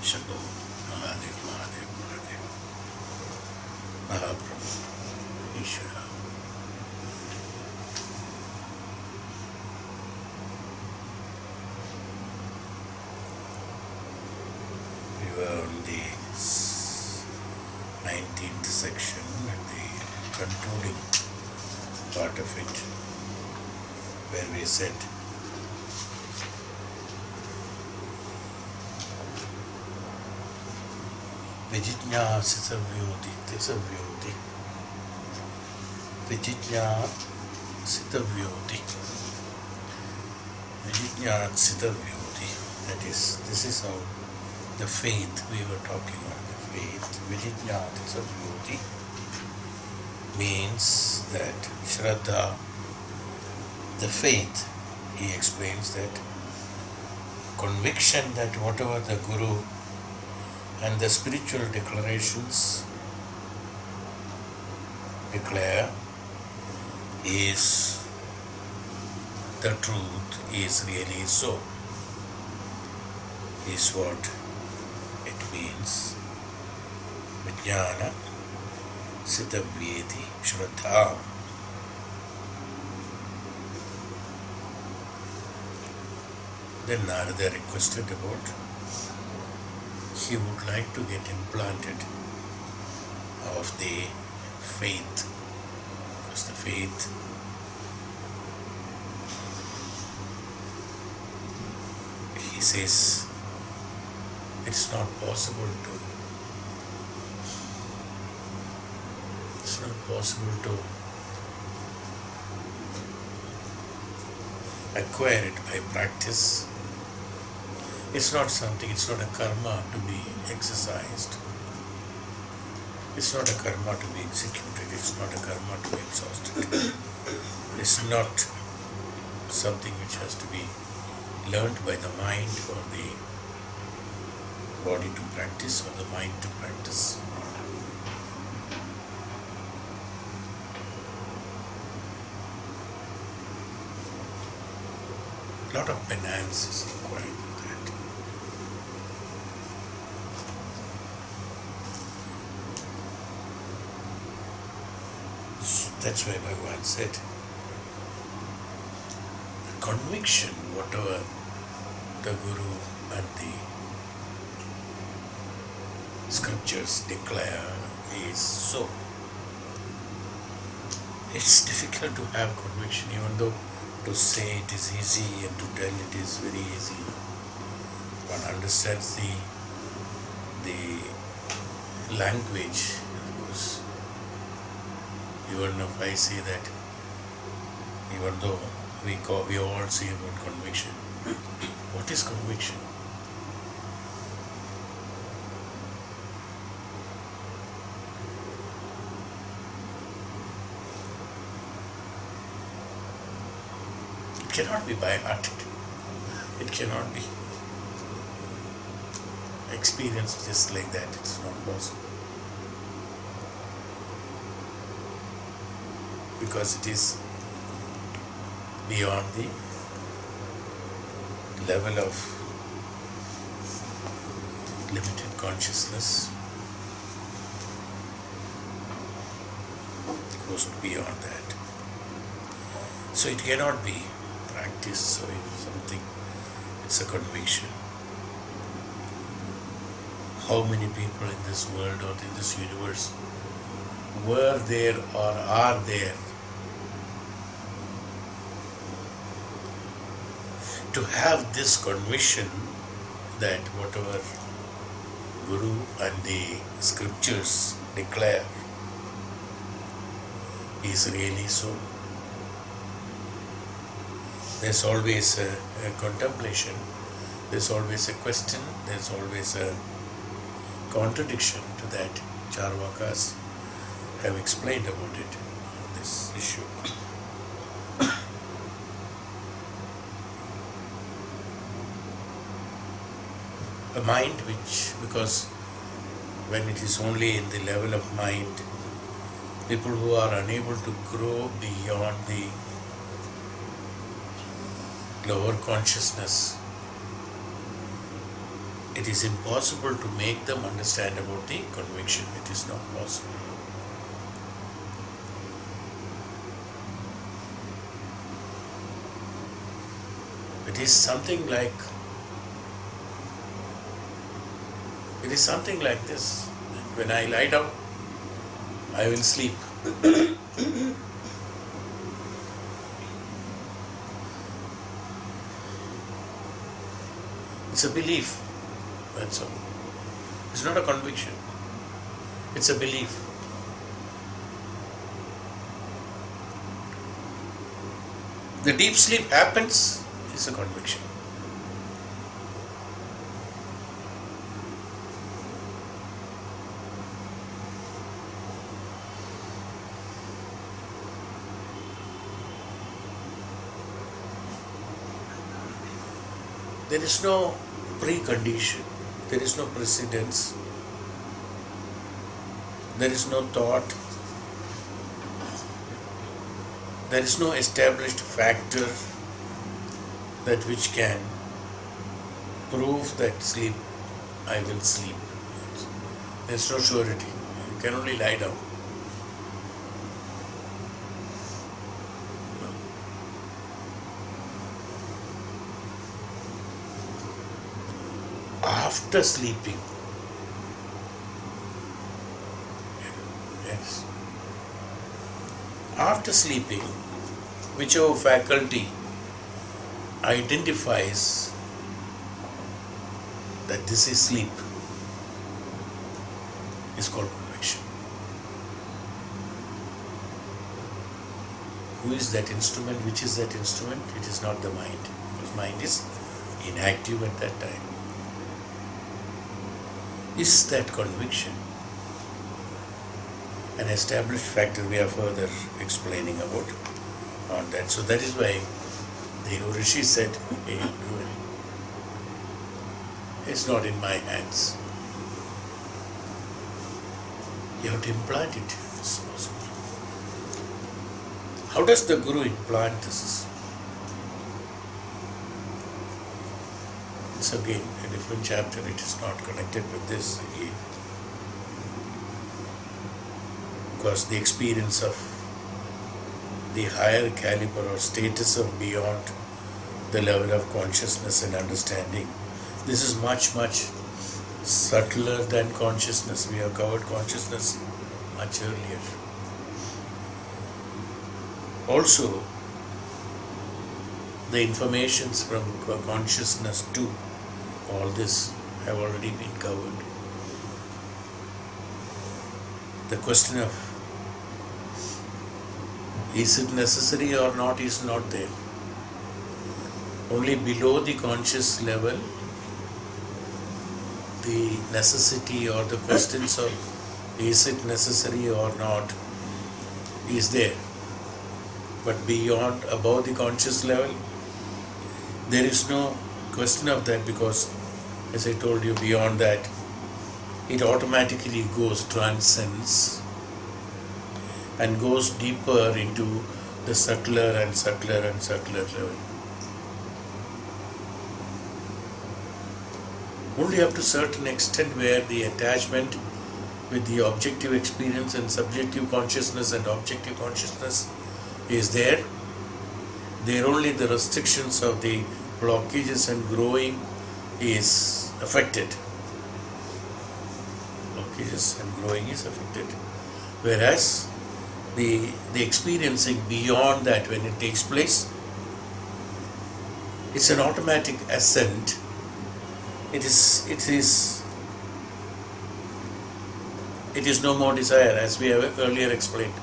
Shraddha, Mahadev, Mahadev, Mahadev, Mahaprabhu, Ishvara. We were on the 19th section and the concluding part of it, where we said Vijijñā sitavyoti, tisavyoti. Vijijñā sitavyoti. Vijijñā sitavyoti. That is, this is how the faith, we were talking on the faith. Vijijñā tisavyoti means that Shraddha, the faith, he explains that conviction that whatever the Guru and the spiritual declarations declare is the truth, is really so, is what it means. Vijnana Sitavyeti Shraddha. Then Narada requested about he would like to get implanted of the faith, because the faith he says it's not possible to acquire it by practice. It's not something, it's not a karma to be exercised. It's not a karma to be executed. It's not a karma to be exhausted. It's not something which has to be learned by the mind or the body to practice or the mind to practice. A lot of penance is required. That's why Bhagavan said, the conviction, whatever the Guru and the scriptures declare is so. It's difficult to have conviction, even though to say it is easy and to tell it is very easy. One understands the language. Even if I say that, even though we all say about conviction, what is conviction? It cannot be by-hearted. It cannot be experienced just like that. It's not possible. Because it is beyond the level of limited consciousness. It goes beyond that. So it cannot be practiced, so it's something, it's a conviction. How many people in this world or in this universe were there or are there to have this conviction that whatever Guru and the scriptures declare is really so. There's always a contemplation, there's always a question, there's always a contradiction to that. Charvakas have explained about it on this issue. A mind which, because when it is only in the level of mind, people who are unable to grow beyond the lower consciousness, it is impossible to make them understand about the conviction. It is not possible. It is something like this. When I lie down, I will sleep. It's a belief. That's all. It's not a conviction. It's a belief. The deep sleep happens is a conviction. There is no precondition, there is no precedence, there is no thought, there is no established factor that which can prove that I will sleep. There is no surety. You can only lie down. After sleeping, yes, after sleeping, whichever faculty identifies that this is sleep is called conviction. Who is that instrument? Which is that instrument? It is not the mind, because mind is inactive at that time. Is that conviction an established factor? We are further explaining about on that. So that is why the Maharishi said, it's not in my hands. You have to implant it. It's possible. How does the Guru implant this? It's again a different chapter. It is not connected with this again. Because the experience of the higher calibre or status of beyond the level of consciousness and understanding, this is much, much subtler than consciousness. We have covered consciousness much earlier. Also, the informations from consciousness to all this have already been covered. The question of is it necessary or not is not there. Only below the conscious level, the necessity or the questions of is it necessary or not is there. But beyond, above the conscious level, there is no question of that, because as I told you, beyond that, it automatically transcends and goes deeper into the subtler and subtler and subtler level. Only up to a certain extent where the attachment with the objective experience and subjective consciousness and objective consciousness is there, only the restrictions of the blockages and growing is affected. Blockages and growing is affected. Whereas the experiencing beyond that, when it takes place, it's an automatic ascent. It is no more desire, as we have earlier explained.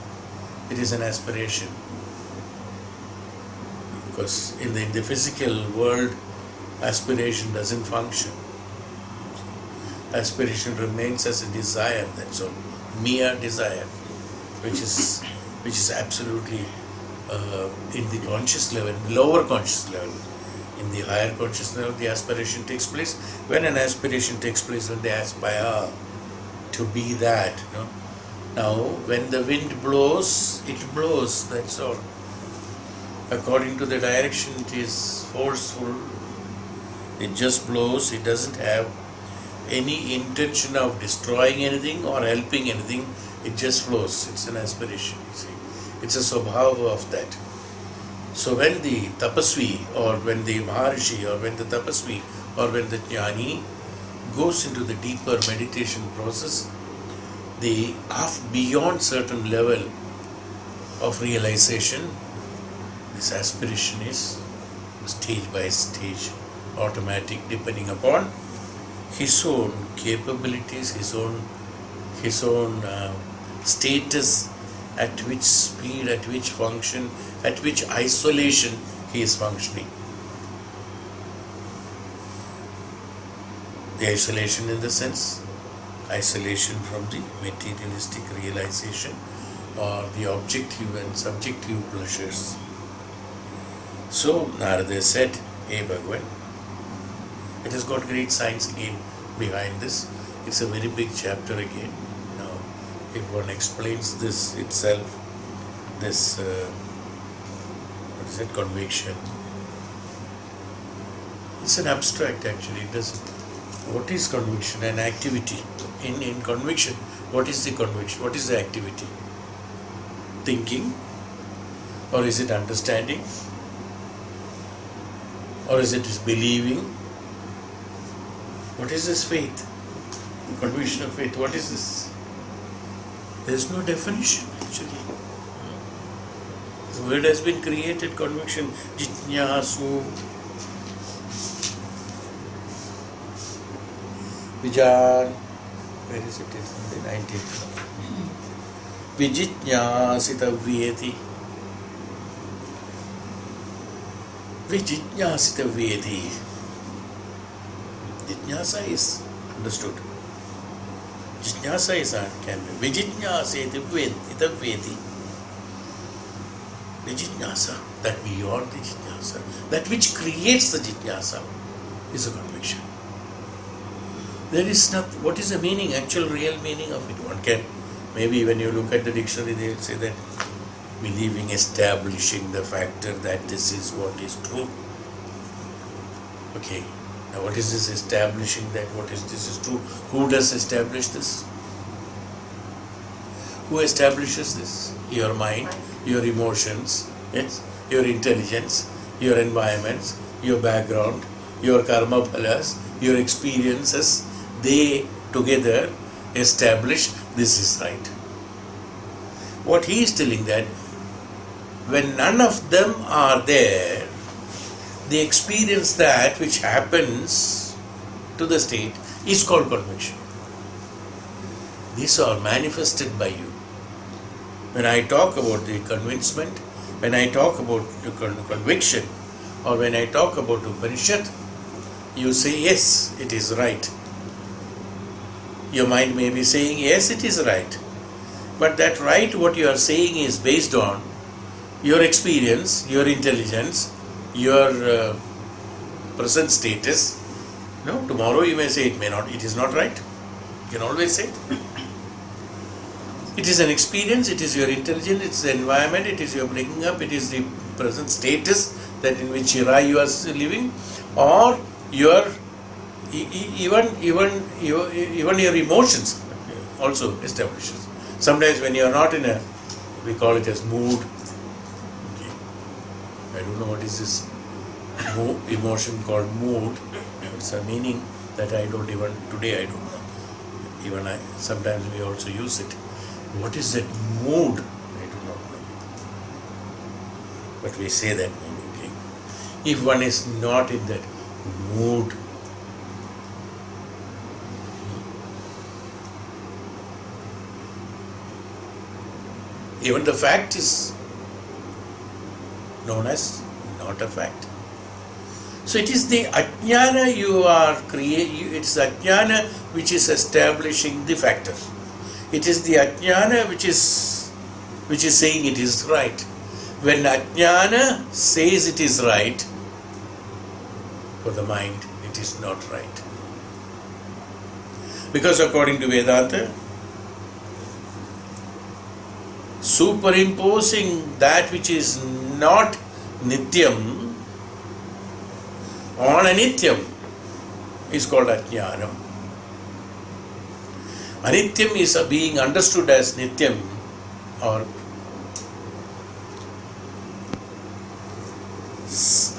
It is an aspiration. Because in the physical world, aspiration doesn't function. Aspiration remains as a desire, that's all. Mere desire, which is absolutely in the conscious level, lower conscious level. In the higher conscious level, the aspiration takes place. When an aspiration takes place, when they aspire to be that, Now, when the wind blows, it blows, that's all. According to the direction, it is forceful. It just blows. It doesn't have any intention of destroying anything or helping anything. It just flows. It's an aspiration, you see. It's a swabhava of that. So when the tapasvi or when the Maharishi or when the tapasvi or when the jnani goes into the deeper meditation process, the beyond certain level of realization, this aspiration is stage by stage, automatic, depending upon his own capabilities, his own status, at which speed, at which function, at which isolation he is functioning. The isolation in the sense, isolation from the materialistic realization or the objective and subjective pleasures. So Narada said, "Hey Bhagavan, it has got great science again behind this. It's a very big chapter again. Now, if one explains this itself, this conviction. It's an abstract actually. It doesn't. What is conviction? An activity. In conviction, what is the conviction? What is the activity? Thinking? Or is it understanding? Or is it believing? What is this faith? Conviction of faith. What is this? There is no definition actually. The word has been created, conviction, jitnyasu, vijan. Where is it? It's in the 19th. Vijitnyasitavyeti. Vijitnyasitavyeti. Jitnyasa is understood. Jitnyasa is can be. Vijitnyasitavyeti. The jitnyasa, that beyond the jitnyasa, that which creates the jitnyasa, is a conviction. There is not, what is the meaning, actual real meaning of it? One can, maybe when you look at the dictionary, they will say that believing, establishing the factor that this is what is true. Okay, now what is this establishing that what is this is true? Who does establish this? Who establishes this? Your mind, your emotions, yes, your intelligence, your environments, your background, your karma phalas, your experiences, they together establish this is right. What he is telling that when none of them are there, they experience that which happens to the state is called conviction. These are manifested by you. When I talk about the convincement, when I talk about the conviction, or when I talk about the Upanishad, you say, yes, it is right. Your mind may be saying, yes, it is right. But that right, what you are saying is based on your experience, your intelligence, your present status. No, tomorrow you may say it is not right. You can always say. It is an experience, it is your intelligence, it is the environment, it is your bringing up, it is the present status that in which era you are living, or your even your emotions also establishes. Sometimes when you are not in a, we call it as mood. Okay. I don't know what is this emotion called mood. It's a meaning that I don't even, today I don't know. Even I, sometimes we also use it. What is that mood? I do not know. But we say that mood, okay. If one is not in that mood, even the fact is known as not a fact. So it is the ajnana you are creating, it's the ajnana which is establishing the factor. It is the ajnana which is saying it is right. When ajnana says it is right, for the mind it is not right. Because according to Vedanta, superimposing that which is not nityam on a nityam is called ajnanam. Anityam is being understood as Nityam or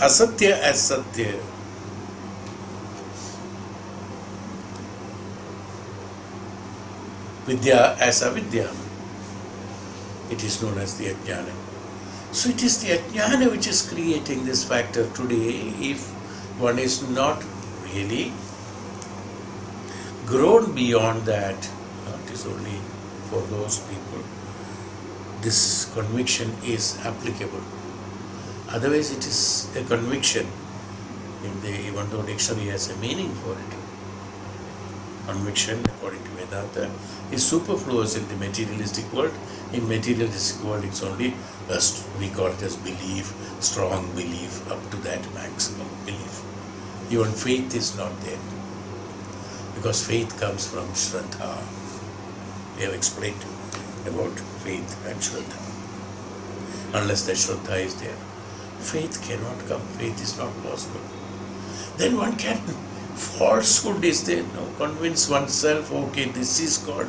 Asatya as Satya. Vidya as Avidya. It is known as the Ajnana. So it is the Ajnana which is creating this factor today. If one is not really grown beyond that, it is only for those people this conviction is applicable. Otherwise it is a conviction, even though dictionary has a meaning for it. Conviction, according to Vedanta, is superfluous in the materialistic world. In materialistic world, it's only, we call it as belief, strong belief, up to that maximum belief. Even faith is not there. Because faith comes from Shraddha. We have explained about faith and Shraddha. Unless that Shraddha is there, faith cannot come, faith is not possible. Then one can, falsehood is there, no? Convince oneself, okay, this is God,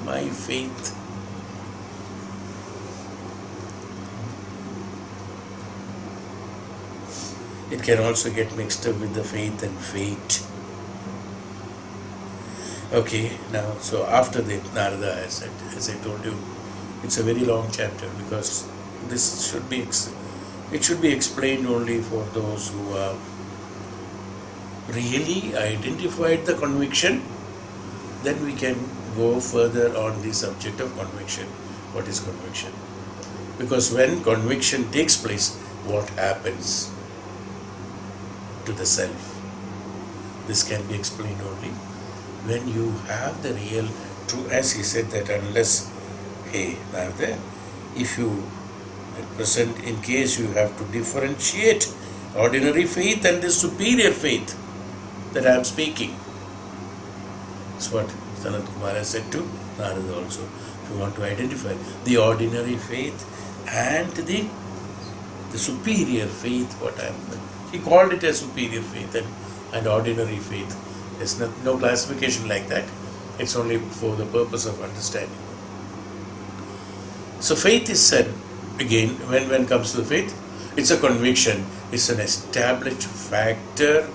my faith. It can also get mixed up with the faith and fate. Okay, now, so after that, Narada has said, as I told you, it's a very long chapter because this should be, it should be explained only for those who have really identified the conviction. Then we can go further on the subject of conviction. What is conviction? Because when conviction takes place, what happens to the self? This can be explained only when you have the real true, as he said that unless, hey, Narada, if you at present, in case you have to differentiate ordinary faith and the superior faith that I am speaking. That's what Sanat Kumara has said to Narada also. If you want to identify the ordinary faith and the superior faith, he called it a superior faith and ordinary faith. There's no classification like that. It's only for the purpose of understanding. So faith is said, again, when it comes to faith, it's a conviction, it's an established factor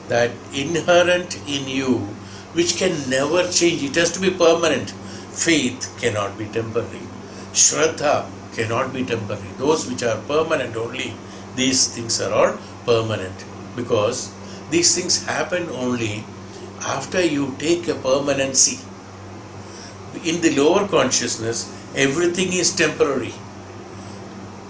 that inherent in you, which can never change. It has to be permanent. Faith cannot be temporary. Shraddha cannot be temporary. Those which are permanent only, these things are all permanent, because these things happen only after you take a permanency. In the lower consciousness, everything is temporary.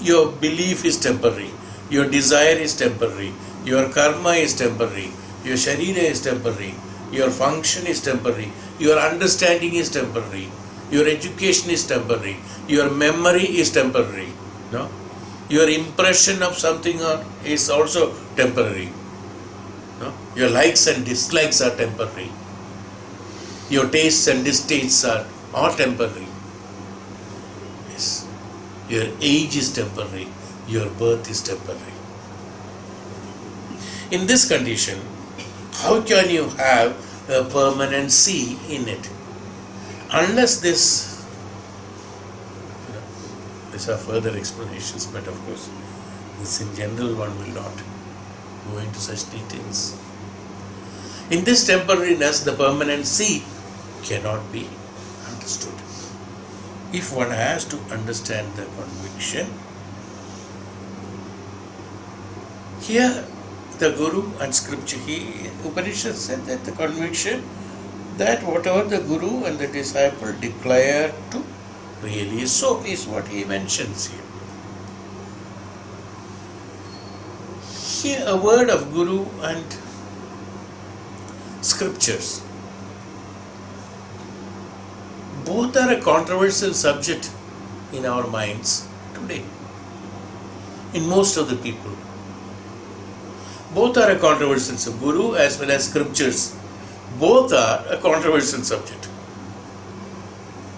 Your belief is temporary. Your desire is temporary. Your karma is temporary. Your sharira is temporary. Your function is temporary. Your understanding is temporary. Your education is temporary. Your memory is temporary. No? Your impression of something is also temporary. No? Your likes and dislikes are temporary. Your tastes and distastes are all temporary. Yes. Your age is temporary. Your birth is temporary. In this condition, how can you have a permanency in it? Unless these are further explanations, but of course, this in general one will not go into such details. In this temporariness, the permanency cannot be understood. If one has to understand the conviction, here the Guru and scripture, Upanishad said that the conviction that whatever the Guru and the disciple declare to really is so, is what he mentions here. Here a word of Guru and scriptures. Both are a controversial subject in our minds today, in most of the people. Both are a controversial subject, Guru as well as scriptures. Both are a controversial subject.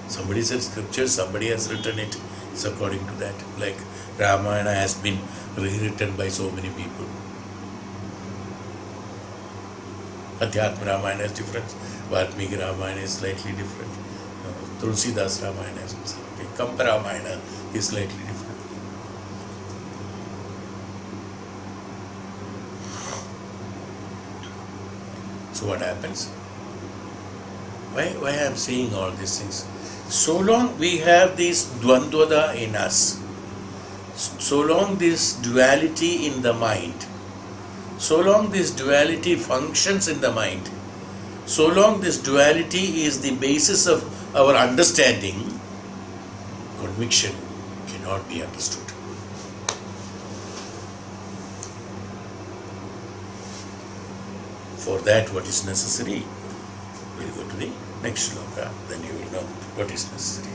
Somebody said scriptures, somebody has written it. It's according to that. Like Ramayana has been rewritten by so many people. Adhyatma Ramayana is different, Valmiki Ramayana is slightly different, Tulsidas Ramayana is something, Kampa Ramayana is slightly different. So what happens? Why I am saying all these things? So long we have this dvandvada in us, so long this duality in the mind, so long this duality functions in the mind, so long this duality is the basis of our understanding, conviction cannot be understood. For that, what is necessary? We'll go to the next sloka, then you will know what is necessary.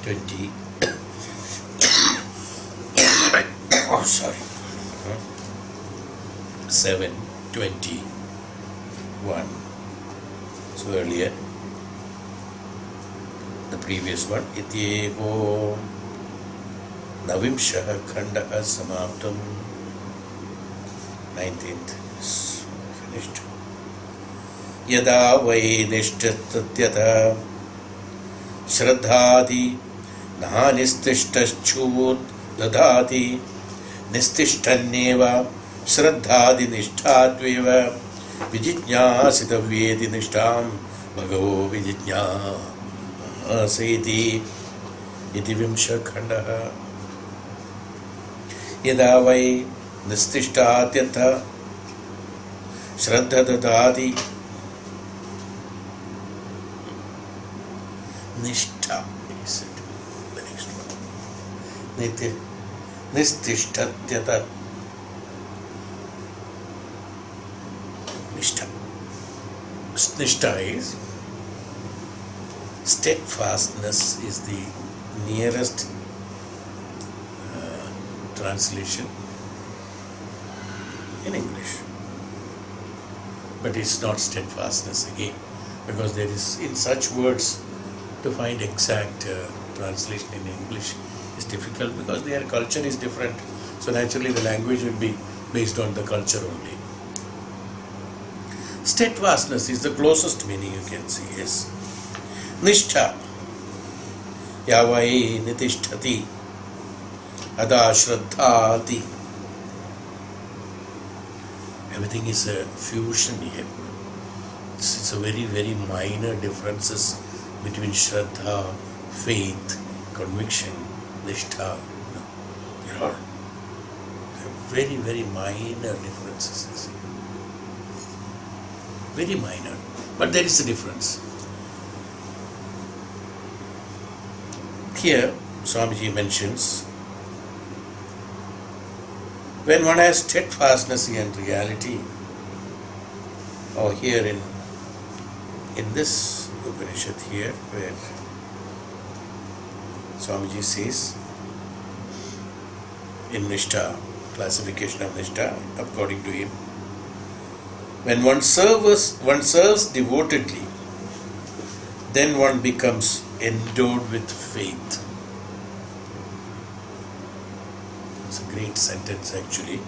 20. Oh, sorry. 7:21. So earlier, the previous one, Ityego Navimshaha Khandaha Samaptam. 19th is finished. Yada vai nishtatyata Shraddhadi Nahanistishtaschut Dadati Nistishtanneva Shraddhadi Nishthatveva Vijijñāsitavyeti Nishtam Bhagavo Vijijñāsiti Iti Vimsha Khandaha. Yada vai Nistishtatyatha Shraddha Dadati Nishtha is it. The next one. Nistishtatyatha Nishtha. Nishtha is steadfastness is the nearest translation in English, but it's not steadfastness again, because there is, in such words, to find exact translation in English is difficult, because their culture is different, so naturally the language will be based on the culture only. Steadfastness is the closest meaning you can see. Yes. Nishtha Yavai Nitishtati Ada Shraddhati. Everything is a fusion here. It's a very, very minor differences between Shraddha, faith, conviction, Nishtha. They're all very, very minor differences. You see. Very minor. But there is a difference. Here, Swamiji mentions, when one has steadfastness and reality, or here in this Upanishad here, where Swamiji says, in Nishtha, classification of Nishtha, according to him, when one serves devotedly, then one becomes endowed with faith. It's a great sentence actually.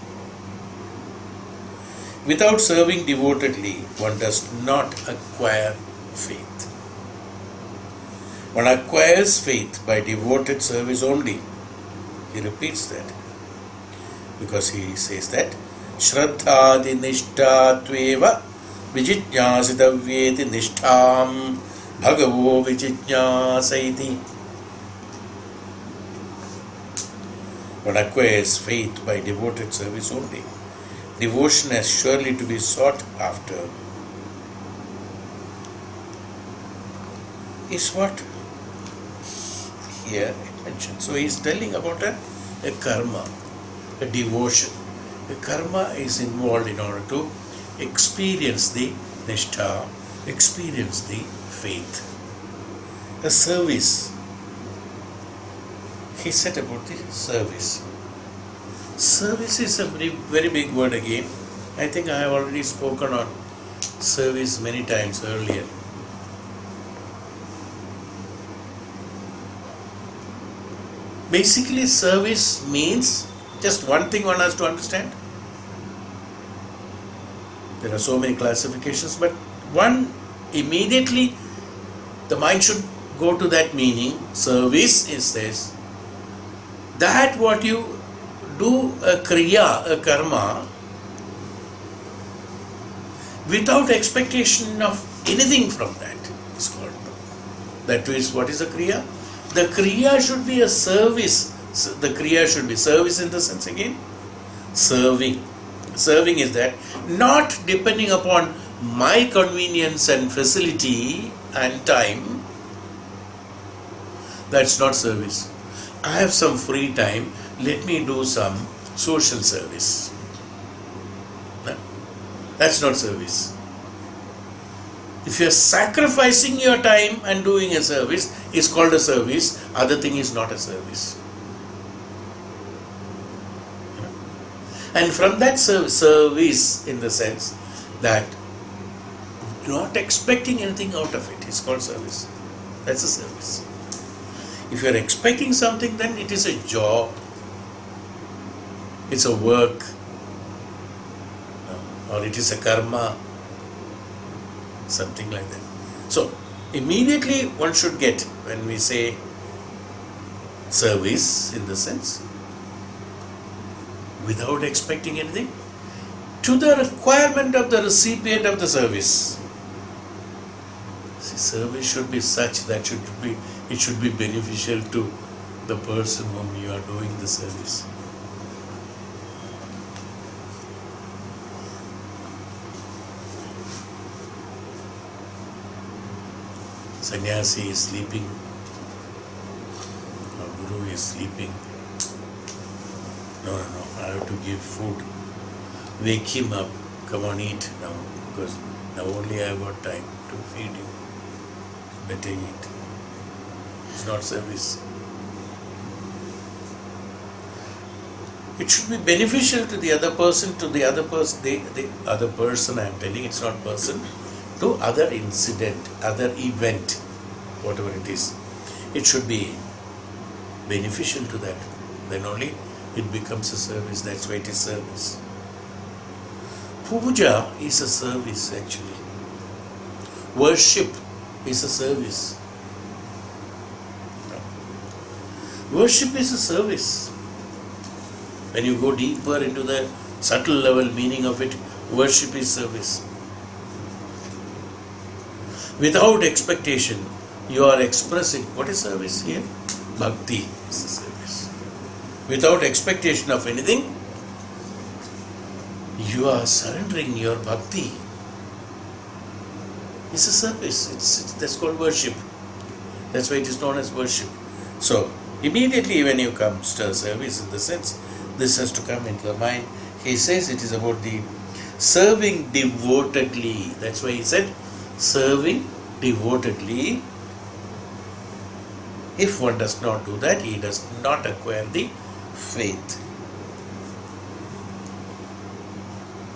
Without serving devotedly, one does not acquire faith. One acquires faith by devoted service only. He repeats that, because he says that Shraddhadi Nishthatveva Vijijñāsitavyeti Nishtham Bhagavo Vijijñāsaiti. One acquires faith by devoted service only. Devotion has surely to be sought after. Is what here it mentions. So he is telling about a karma, a devotion. A karma is involved in order to experience the nishtha, experience the faith. A service. He said about the service. Service is a very, very big word again. I think I have already spoken on service many times earlier. Basically, service means just one thing one has to understand. There are so many classifications, but one immediately the mind should go to that meaning. Service is this, that what you do a kriya, a karma, without expectation of anything from that is called. That is, what is a kriya? The kriya should be a service. The kriya should be service in the sense again, serving. Serving is that, not depending upon my convenience and facility and time. That's not service. I have some free time, let me do some social service. No? That's not service. If you are sacrificing your time and doing a service, it's called a service. Other thing is not a service. And from that service, in the sense that not expecting anything out of it, is called service. That's a service. If you are expecting something, then it is a job, it's a work, or it is a karma, something like that. So, immediately one should get, when we say service, in the sense, without expecting anything, to the requirement of the recipient of the service. See, service should be such that it should be beneficial to the person whom you are doing the service. Sannyasi is sleeping, or Guru is sleeping. No, I have to give food. Wake him up. Come on, eat now, because now only I have got time to feed you. Better eat. It's not service. It should be beneficial to the other person, the other person I am telling, it's not person, to other incident, other event, whatever it is. It should be beneficial to that. Then only it becomes a service. That's why it is service. Puja is a service actually. Worship is a service. Worship is a service. When you go deeper into the subtle level meaning of it, worship is service. Without expectation, you are expressing. What is service here? Bhakti is the service. Without expectation of anything, you are surrendering your bhakti. It's a service. That's called worship. That's why it is known as worship. So, immediately when you come to service, in the sense, this has to come into the mind. He says it is about the serving devotedly. That's why he said, serving devotedly. If one does not do that, he does not acquire the faith.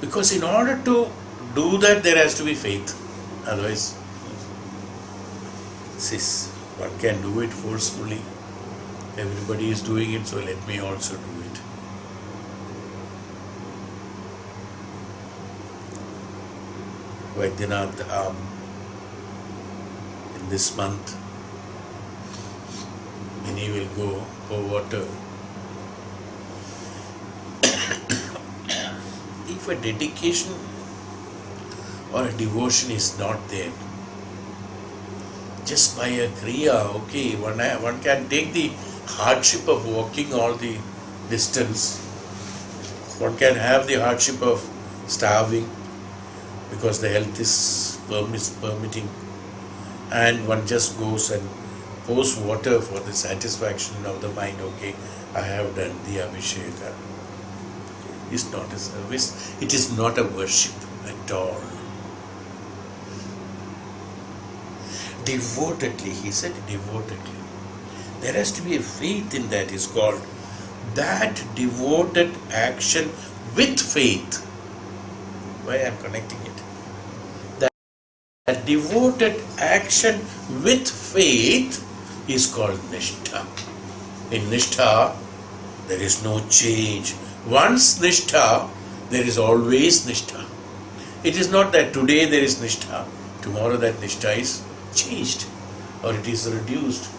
Because in order to do that, there has to be faith. Otherwise, sis, one can do it forcefully. Everybody is doing it, so let me also do it. Vaidyanath Dham, in this month, many will go pour water. If a dedication or a devotion is not there, just by a kriya, okay, one can take the hardship of walking all the distance. One can have the hardship of starving because the health is permitting, and one just goes and pours water for the satisfaction of the mind. Okay, I have done the Abhisheka. It's not a service. It is not a worship at all. Devotedly, he said devotedly. There has to be a faith in that, is called that devoted action with faith. Why I am connecting it? That devoted action with faith is called Nishtha. In Nishtha, there is no change. Once Nishtha, there is always Nishtha. It is not that today there is nishtha, tomorrow that nishtha is changed or it is reduced.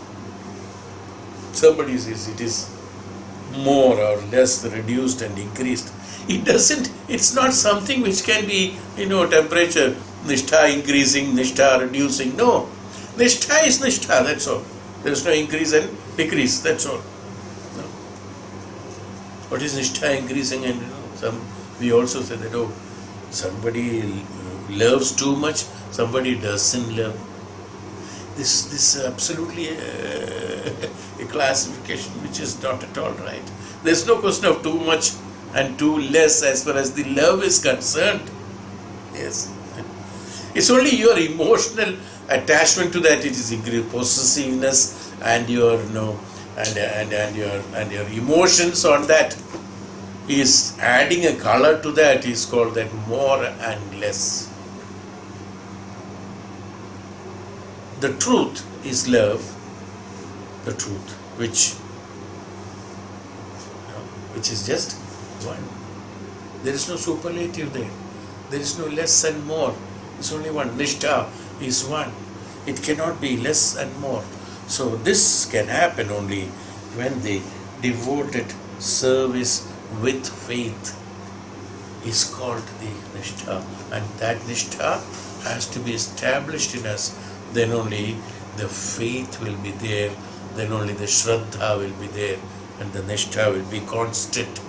Somebody says it is more or less reduced and increased. It doesn't, it's not something which can be, temperature, nishtha increasing, nishtha reducing. No, nishtha is nishtha, that's all. There is no increase and decrease, that's all. No. What is nishtha increasing? And we also say that, somebody loves too much, somebody doesn't love. This is absolutely a classification which is not at all right. There's no question of too much and too less as far as the love is concerned. Yes. It's only your emotional attachment to that, it is increased possessiveness and your and your emotions on that is adding a color to that is called that more and less. The truth is love, the truth which is just one. There is no superlative there. There is no less and more. It's only one. Nishtha is one. It cannot be less and more. So this can happen only when the devoted service with faith is called the nishtha. And that nishtha has to be established in us. Then only the faith will be there. Then only the Shraddha will be there. And the nishtha will be constant.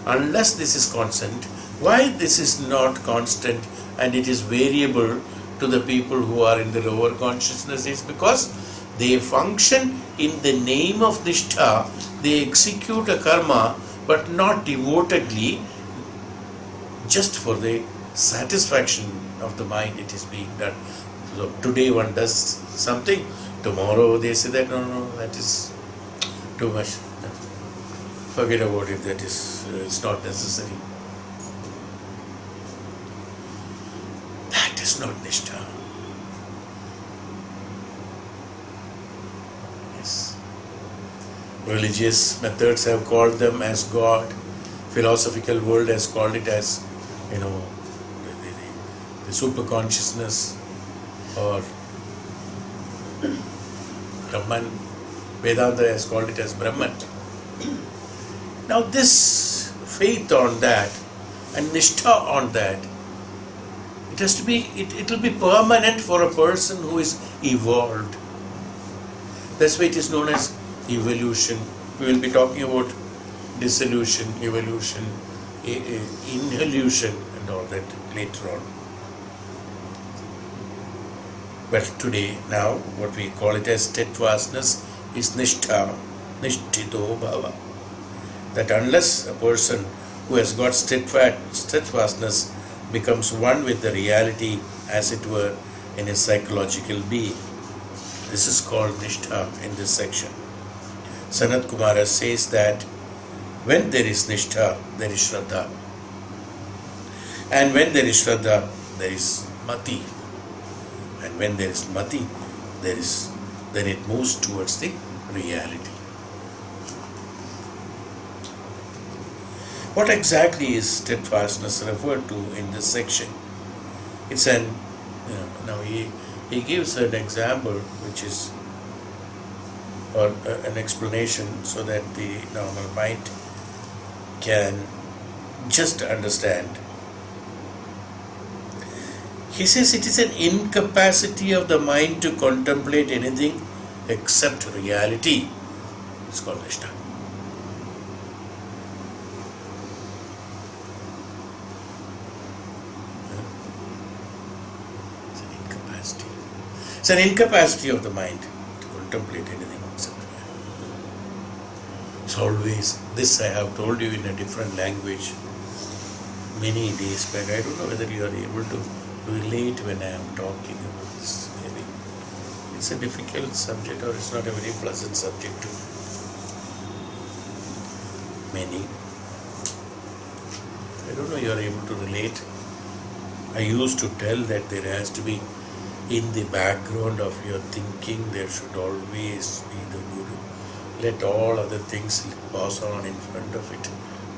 Unless this is constant, why this is not constant and it is variable to the people who are in the lower consciousness is because they function in the name of nishtha, they execute a karma but not devotedly, just for the satisfaction of the mind it is being done. So today one does something, tomorrow they say that no, that is too much. Forget about it, that is, it's not necessary. That is not nishtha. Yes. Religious methods have called them as God. Philosophical world has called it as, the super consciousness or Brahman. Vedanta has called it as Brahman. Now this faith on that and nishtha on that, it has to be, it will be permanent for a person who is evolved. That's why it is known as evolution. We will be talking about dissolution, evolution, inhalution and all that later on. But today, now, what we call it as steadfastness is nishtha, nishtito bhava. That unless a person who has got steadfastness becomes one with the reality, as it were, in a psychological being. This is called nishtha in this section. Sanat Kumara says that when there is nishtha, there is Shraddha. And when there is Shraddha, there is mati. And when there is mati, then it moves towards the reality. What exactly is steadfastness referred to in this section? It's now he gives an example which is, or an explanation so that the normal mind can just understand. He says it is an incapacity of the mind to contemplate anything except reality. It's called nishtha. It's an incapacity of the mind to contemplate anything except reality. It's always, this I have told you in a different language many days back. I don't know whether you are able to relate when I am talking about this. Maybe it's a difficult subject or it's not a very pleasant subject to many. I don't know you are able to relate. I used to tell that there has to be, in the background of your thinking, there should always be the Guru. Let all other things pass on in front of it.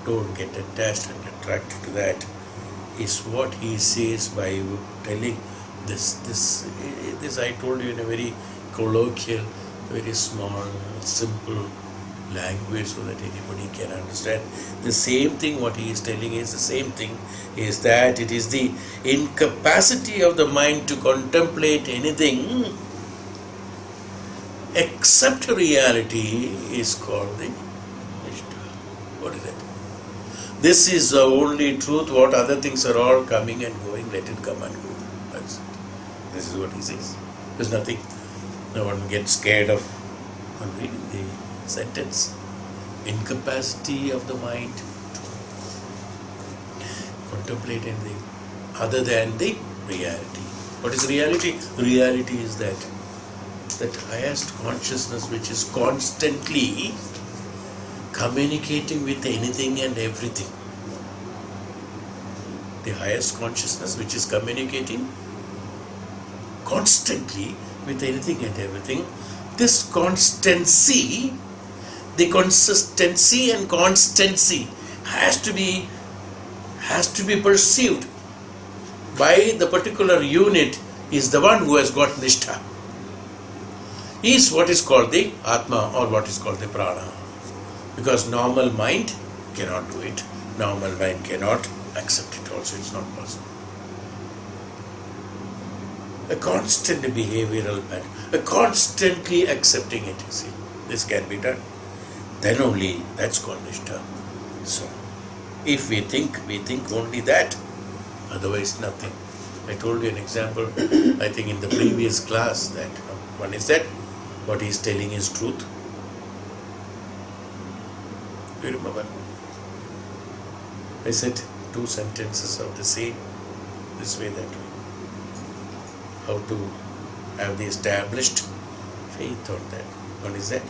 Don't get attached and attracted to that. is what he says by telling this I told you in a very colloquial, very small, simple language so that anybody can understand. The same thing what he is telling is the same thing, is that it is the incapacity of the mind to contemplate anything except reality is called the Nishtha. What is it? This is the only truth. What other things are all coming and going, let it come and go. That's it. This is what he says. There's nothing. No one gets scared of on reading the sentence. Incapacity of the mind to contemplate anything other than the reality. What is reality? Reality is that highest consciousness which is constantly communicating with anything and everything. The highest consciousness which is communicating constantly with anything and everything. This constancy, the consistency and constancy has to be perceived by the particular unit is the one who has got Nishtha. He is what is called the Atma or what is called the Prana. Because normal mind cannot do it. Normal mind cannot accept it also. It's not possible. A constant behavioral pattern, a constantly accepting it, you see. This can be done. Then only that's called Nishtha. So, if we think only that, otherwise nothing. I told you an example, I think in the previous class, that one is that what he is telling is truth. Do you remember? I said 2 sentences of the same, this way, that way. How to have the established faith on that. One is that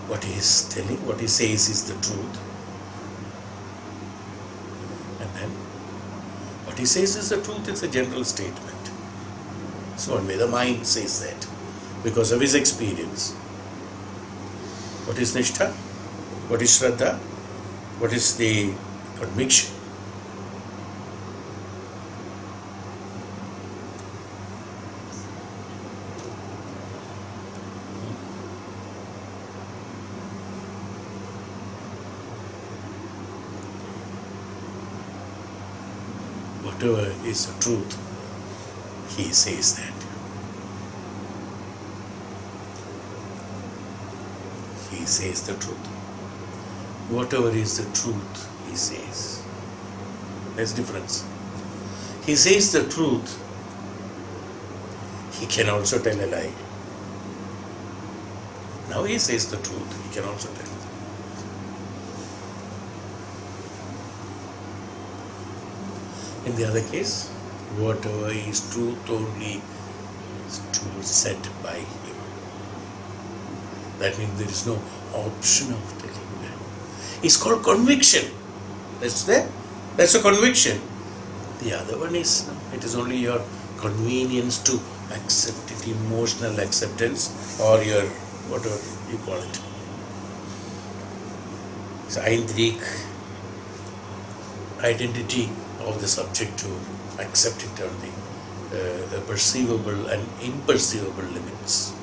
what he is telling, what he says is the truth. And then what he says is the truth, it's a general statement. So one way the mind says that because of his experience. What is Nishtha? What is Shraddha? What is the conviction? Whatever is the truth, he says that. He says the truth. Whatever is the truth, he says. There's difference. He says the truth. He can also tell a lie. Now he says the truth. He can also tell. In the other case, whatever is truth only is truth said by him. That means there is no option of telling that. It's called conviction. That's there. That's a conviction. The other one is, no, it is only your convenience to accept it, emotional acceptance, or your, whatever you call it. It's Eindrik identity of the subject to accept it on the perceivable and imperceivable limits.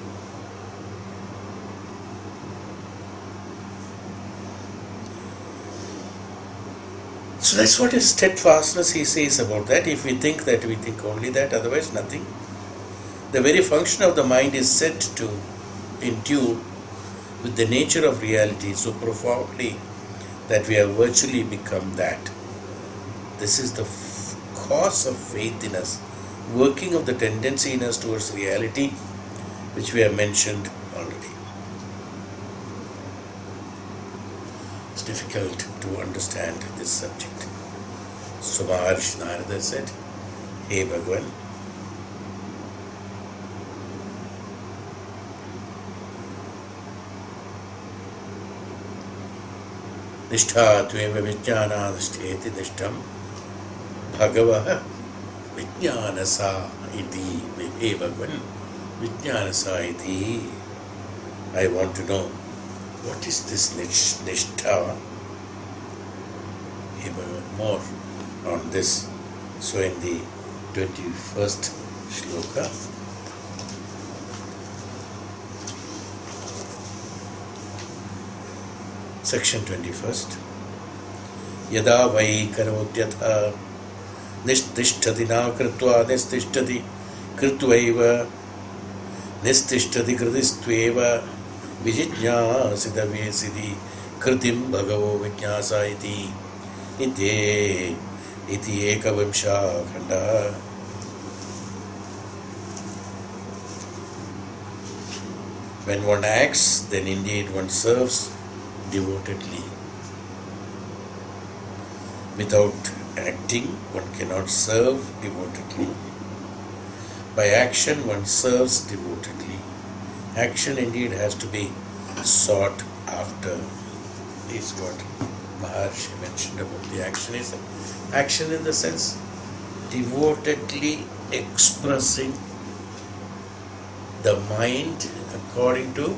So that's what is steadfastness, he says about that. If we think that, we think only that, otherwise nothing. The very function of the mind is set to in tune with the nature of reality so profoundly that we have virtually become that. This is the cause of faith in us, working of the tendency in us towards reality, which we have mentioned already. It's difficult to understand this subject. So Maharishi Narada said, Hey Bhagavan, Nishtha tveva vijnanadishtheti nishtam Bhagavah vijnanasa iti. Hey Bhagavan, vijnanasa iti. I want to know what is this nishtha. even more on this. So in the 21st shloka, section 21st, यदा वै करोत्यथा निस्तिष्ठति न कृत्वा निस्तिष्ठति कृत्वैव निस्तिष्ठति कृतिस्त्वेव विजिज्ञासितव्येसिति कृतिं भगवो विज्ञासा इति एकविंशः खण्डः. When one acts, then indeed one serves devotedly. Without acting, one cannot serve devotedly. By action, one serves devotedly. Action indeed has to be sought after, is what Maharishi mentioned about the action. Is action in the sense devotedly expressing the mind according to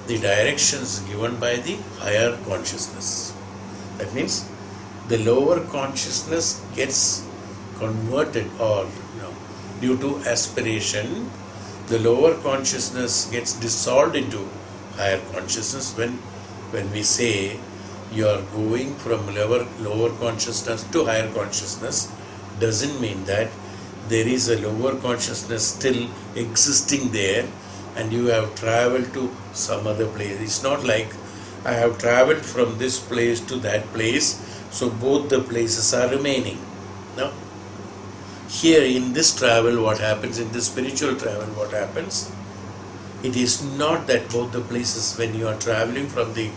the directions given by the higher consciousness. That means the lower consciousness gets converted, or due to aspiration, the lower consciousness gets dissolved into higher consciousness. When we say you are going from lower consciousness to higher consciousness, doesn't mean that there is a lower consciousness still existing there and you have traveled to some other place. It's not like I have traveled from this place to that place, so both the places are remaining. No. Here in this travel, what happens, in this spiritual travel, what happens? It is not that both the places, when you are traveling from the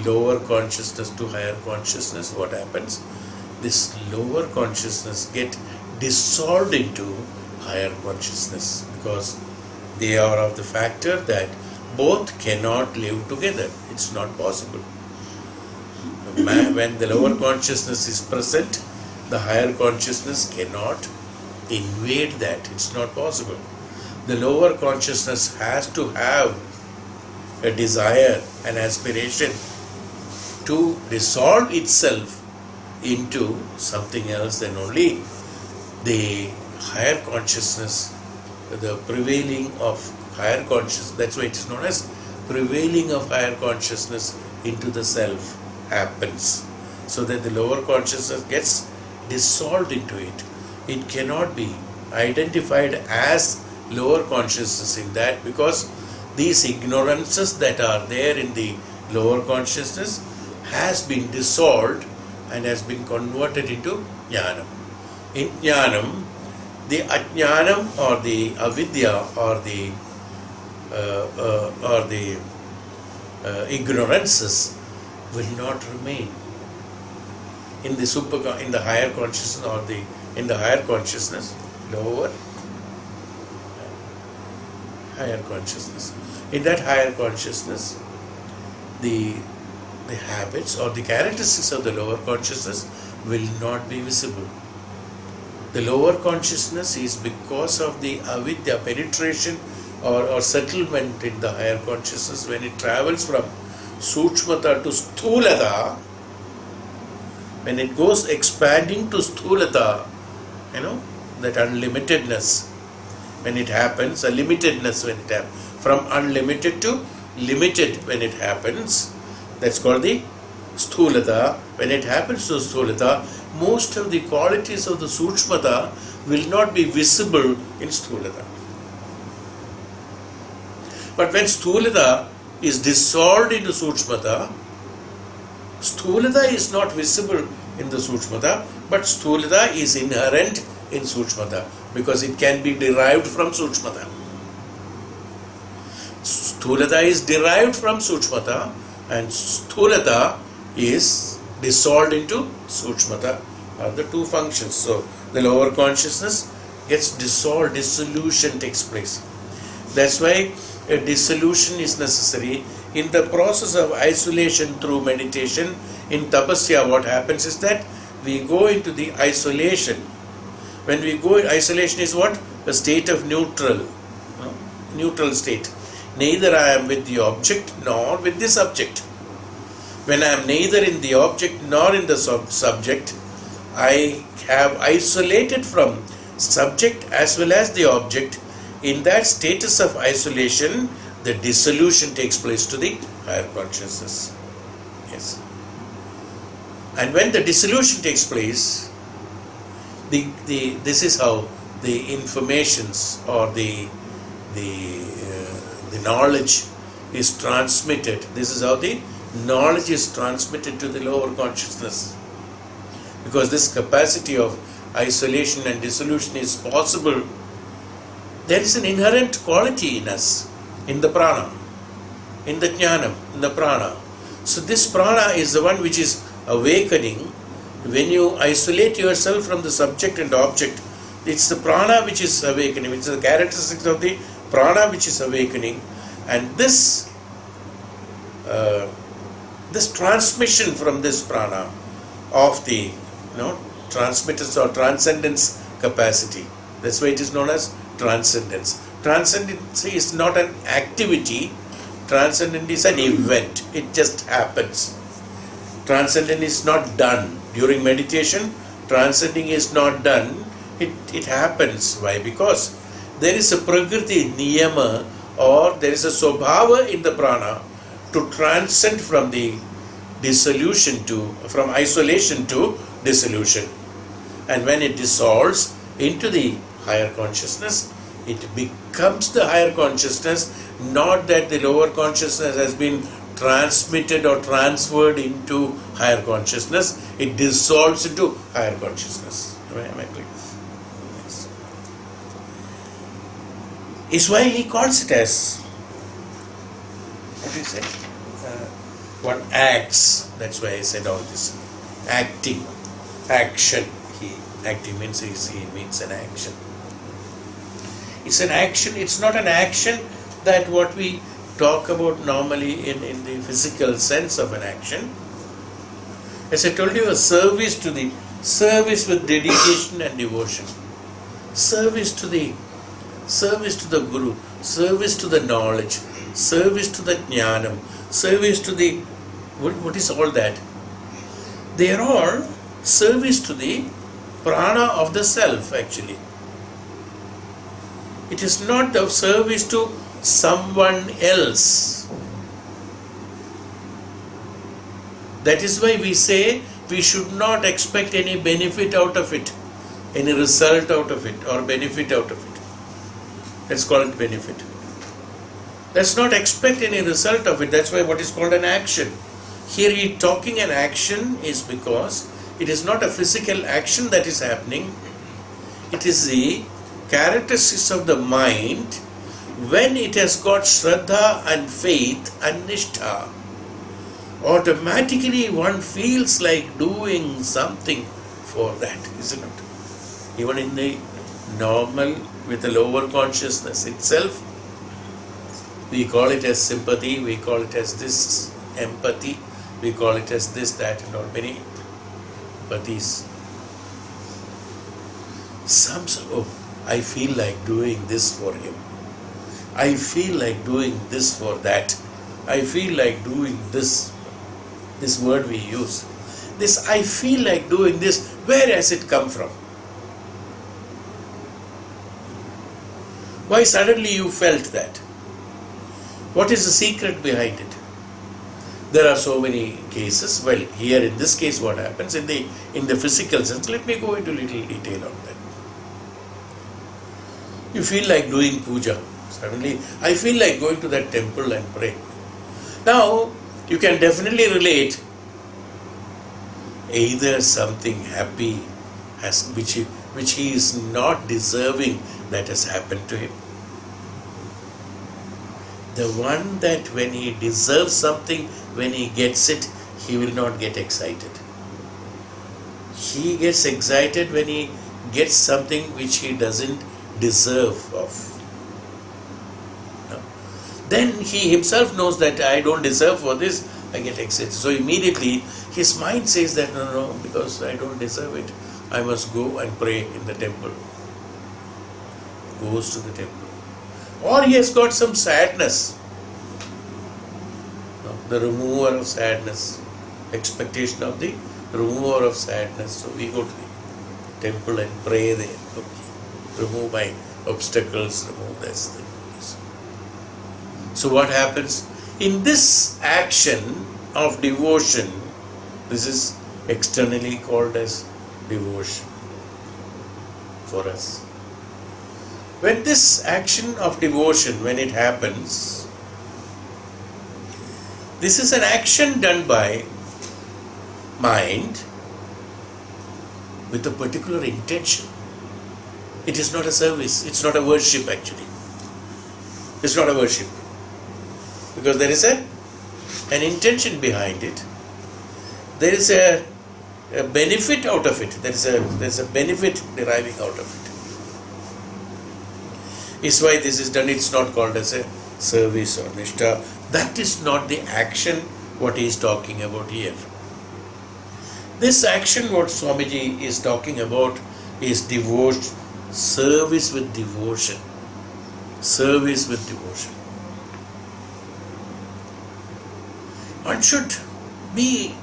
lower consciousness to higher consciousness, what happens? This lower consciousness get dissolved into higher consciousness, because they are of the factor that both cannot live together. It's not possible. When the lower consciousness is present, the higher consciousness cannot invade that. It's not possible. The lower consciousness has to have a desire, an aspiration to dissolve itself into something else, then only the higher consciousness, the prevailing of higher consciousness, that's why it is known as prevailing of higher consciousness into the self happens, so that the lower consciousness gets dissolved into it. It cannot be identified as lower consciousness in that, because these ignorances that are there in the lower consciousness has been dissolved and has been converted into jnanam. In jnanam, the ajnanam or the avidya or the ignorances will not remain in the higher consciousness, or in the higher consciousness, lower higher consciousness. In that higher consciousness, the habits or the characteristics of the lower consciousness will not be visible. The lower consciousness is because of the avidya, penetration or settlement in the higher consciousness. When it travels from Sukshmata to Sthulata, when it goes expanding to Sthulata, that unlimitedness, when it happens, a limitedness when it happens, from unlimited to limited when it happens, that's called the Sthulata. When it happens to Sthulata, most of the qualities of the Sukshmata will not be visible in Sthulata. But when Sthulata is dissolved into Sukshmata, Sthulata is not visible in the Sukshmata, but Sthulata is inherent in Sukshmata, because it can be derived from Sukshmata. Sthulata is derived from Sukshmata, and Sthulata is dissolved into Sukshmata, are the two functions. So the lower consciousness gets dissolved, dissolution takes place. That's why a dissolution is necessary. In the process of isolation through meditation, in tapasya, what happens is that we go into the isolation. When we go, isolation is what? A state of neutral state. Neither I am with the object nor with this object. When I am neither in the object nor in the subject, I have isolated from subject as well as the object. In that status of isolation, the dissolution takes place to the higher consciousness. Yes. And when the dissolution takes place, this is how the informations or the knowledge is transmitted. This is how the knowledge is transmitted to the lower consciousness. Because this capacity of isolation and dissolution is possible, there is an inherent quality in us, in the prana, in the jnanam, in the prana. So this prana is the one which is awakening. When you isolate yourself from the subject and object, it's the prana which is awakening. It's the characteristics of the prana which is awakening. And this transmission from this prana of the transmittance or transcendence capacity. That's why it is known as transcendence. Transcendence is not an activity. Transcendence is an event. It just happens. Transcendence is not done. During meditation, transcending is not done. It happens. Why? Because there is a prakriti niyama, or there is a swabhava in the prana to transcend from the from isolation to dissolution. And when it dissolves into the higher consciousness, it becomes the higher consciousness, not that the lower consciousness has been transmitted or transferred into higher consciousness. It dissolves into higher consciousness. Am I clear? Yes. Is why he calls it as, what do you say? One acts. That's why I said all this. Acting, action. Acting means he means an action. It's an action. It's not an action that what we talk about normally in the physical sense of an action. As I told you, a service with dedication and devotion. Service to the Guru, service to the knowledge, service to the jnanam, service to the, what is all that? They are all service to the prana of the self actually. It is not of service to someone else. That is why we say we should not expect any benefit out of it, any result out of it or benefit out of it. Let's call it benefit. Let's not expect any result of it. That's why what is called an action. Here he talking an action is because it is not a physical action that is happening. It is the characteristics of the mind when it has got Shraddha and faith and nishtha. Automatically one feels like doing something for that, isn't it? Even in the normal, with the lower consciousness itself, we call it as sympathy, we call it as this empathy, we call it as this, that, and all many pathis. Some say, oh, I feel like doing this for him. I feel like doing this for that. I feel like doing this. This word we use. This I feel like doing this, where has it come from? Why suddenly you felt that? What is the secret behind it? There are so many cases. Well, here in this case what happens in the physical sense, let me go into little detail on that. You feel like doing puja. Suddenly, I feel like going to that temple and pray. Now, you can definitely relate either something happy which he is not deserving that has happened to him. The one that when he deserves something, when he gets it, he will not get excited. He gets excited when he gets something which he doesn't deserve of. No? Then he himself knows that I don't deserve for this, I get excited. So immediately his mind says that no, because I don't deserve it, I must go and pray in the temple. Goes to the temple. Or he has got some sadness. The remover of sadness. expectation of the remover of sadness. So we go to the temple and pray there. Okay, remove my obstacles, remove this, remove this. So what happens? In this action of devotion, this is externally called as devotion for us. When this action of devotion, when it happens, this is an action done by mind with a particular intention. It is not a service, it's not a worship actually. It's not a worship. Because there is an intention behind it. There is a benefit out of it. There is a benefit deriving out of it. Is why this is done. It's not called as a service or nishtha. That is not the action what he is talking about here. This action what Swamiji is talking about is devotion, service with devotion. Service with devotion. One should be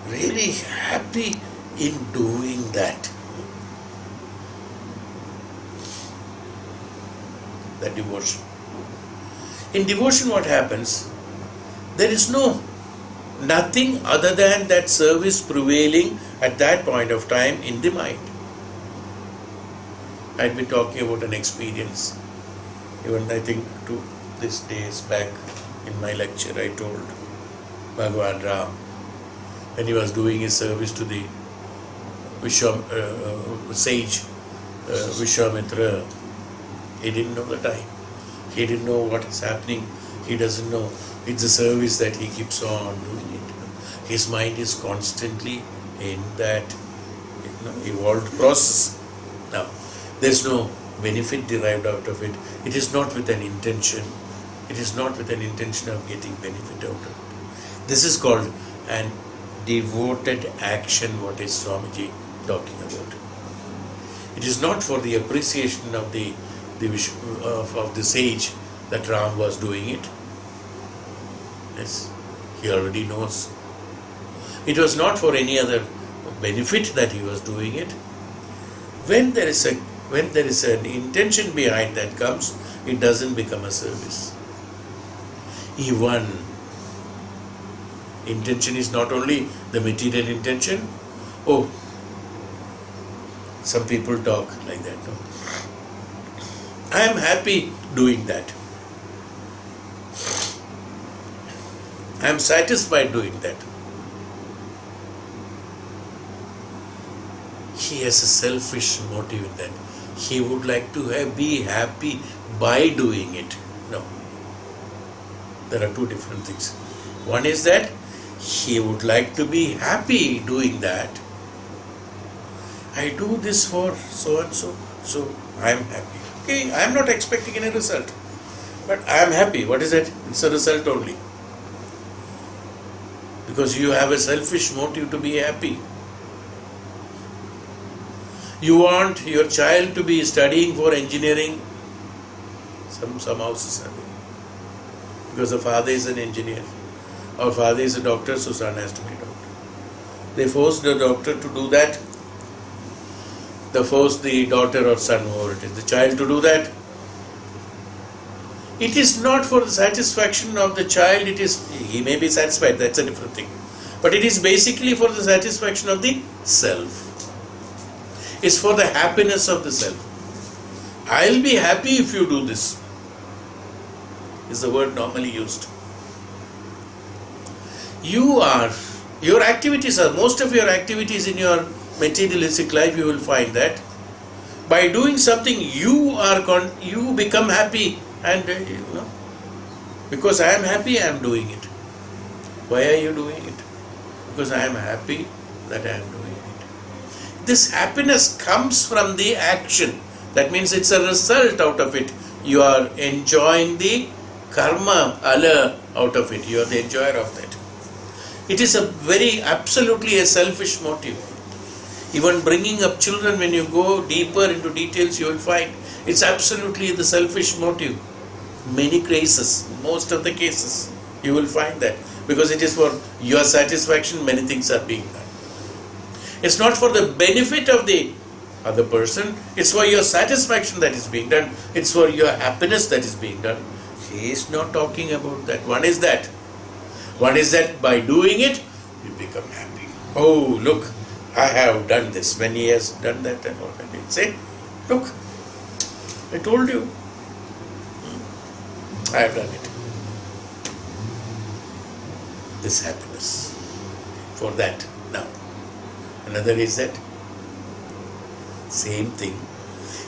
really happy in doing that. That devotion. In devotion what happens? There is nothing other than that service prevailing at that point of time in the mind. I had been talking about an experience. Even I think 2 days back in my lecture I told Bhagavan Ram when he was doing his service to the sage Vishwamitra. He didn't know the time. He didn't know what is happening. He doesn't know. It's a service that he keeps on doing it. His mind is constantly in that evolved process. Now, there's no benefit derived out of it. It is not with an intention. It is not with an intention of getting benefit out of it. This is called an devoted action, what is Swamiji talking about. It is not for the appreciation of the sage that Ram was doing it. Yes, he already knows. It was not for any other benefit that he was doing it. When there is an intention behind that comes, it doesn't become a service. Even intention is not only the material intention. Oh, some people talk like that. No? I am happy doing that. I am satisfied doing that. He has a selfish motive in that. He would like to be happy by doing it. No. There are two different things. One is that he would like to be happy doing that. I do this for so and so, so I am happy. Okay, I am not expecting any result, but I am happy. What is it? It's a result only. Because you have a selfish motive to be happy. You want your child to be studying for engineering. Some houses have it. Because the father is an engineer. Our father is a doctor, so son has to be a doctor. They force the doctor to do that. They force the daughter or son, whoever it is, the child to do that. It is not for the satisfaction of the child. He may be satisfied, that's a different thing. But it is basically for the satisfaction of the self. It's for the happiness of the self. I'll be happy if you do this, is the word normally used. Your activities are, most of your activities in your materialistic life, you will find that by doing something you become happy, and because I am happy I am doing it. Why are you doing it? Because I am happy that I am doing it. This happiness comes from the action. That means it's a result out of it. You are enjoying the karma, ala out of it. You are the enjoyer of that. It is absolutely a selfish motive. Even bringing up children, when you go deeper into details, you will find it's absolutely the selfish motive. Many cases, most of the cases, you will find that. Because it is for your satisfaction, many things are being done. It's not for the benefit of the other person, it's for your satisfaction that is being done, it's for your happiness that is being done. He is not talking about that. One is that by doing it, you become happy. Oh, look, I have done this. When he has done that and all that, he'll say, look, I told you, I have done it. This happiness for that now. Another is that same thing,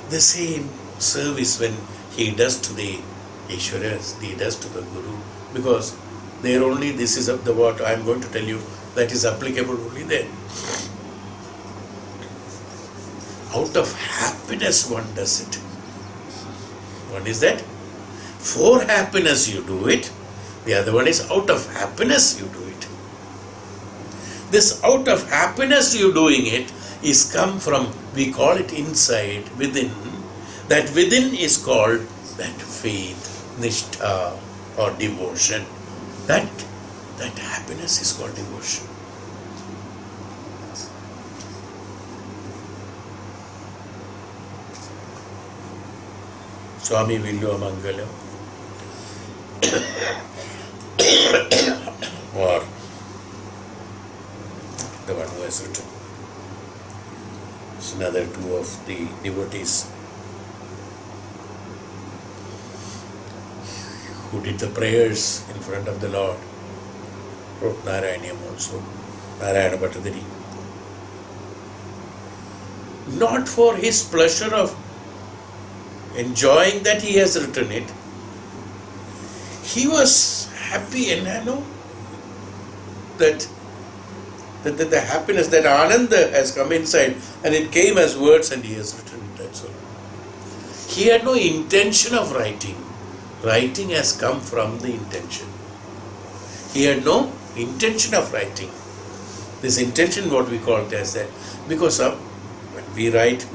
the same service when he does to the Ishwaras, he does to the Guru, because there only this is the what I am going to tell you that is applicable only there. Out of happiness one does it. One is that for happiness you do it, the other one is out of happiness you do it. This out of happiness you doing it is come from, we call it inside, within. That within is called that faith, nishtha or devotion. That happiness is called devotion. Swami Villu Mangalam or the one who has written. It's another two of the devotees who did the prayers in front of the Lord. Wrote Narayaniam also, Narayana Bhattadiri. Not for his pleasure of enjoying that he has written it. He was happy, and I know that the happiness, that Ananda has come inside and it came as words and he has written it, that's all. He had no intention of writing. Writing has come from the intention. He had no intention of writing. This intention, what we call it as that, because of when we write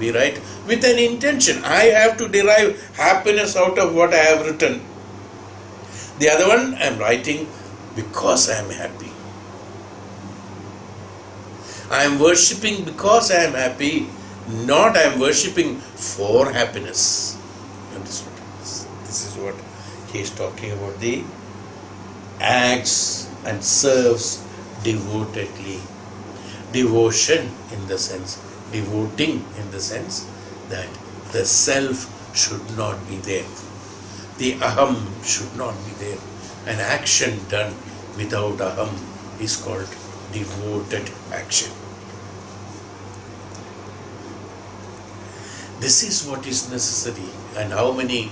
with an intention. I have to derive happiness out of what I have written. The other one, I am writing because I am happy. I am worshipping because I am happy, not I am worshipping for happiness. Understood? This is what he is talking about. The acts and serves devotedly. Devotion in the sense, devoting in the sense that the self should not be there. The aham should not be there. An action done without aham is called devoted action. This is what is necessary, and how many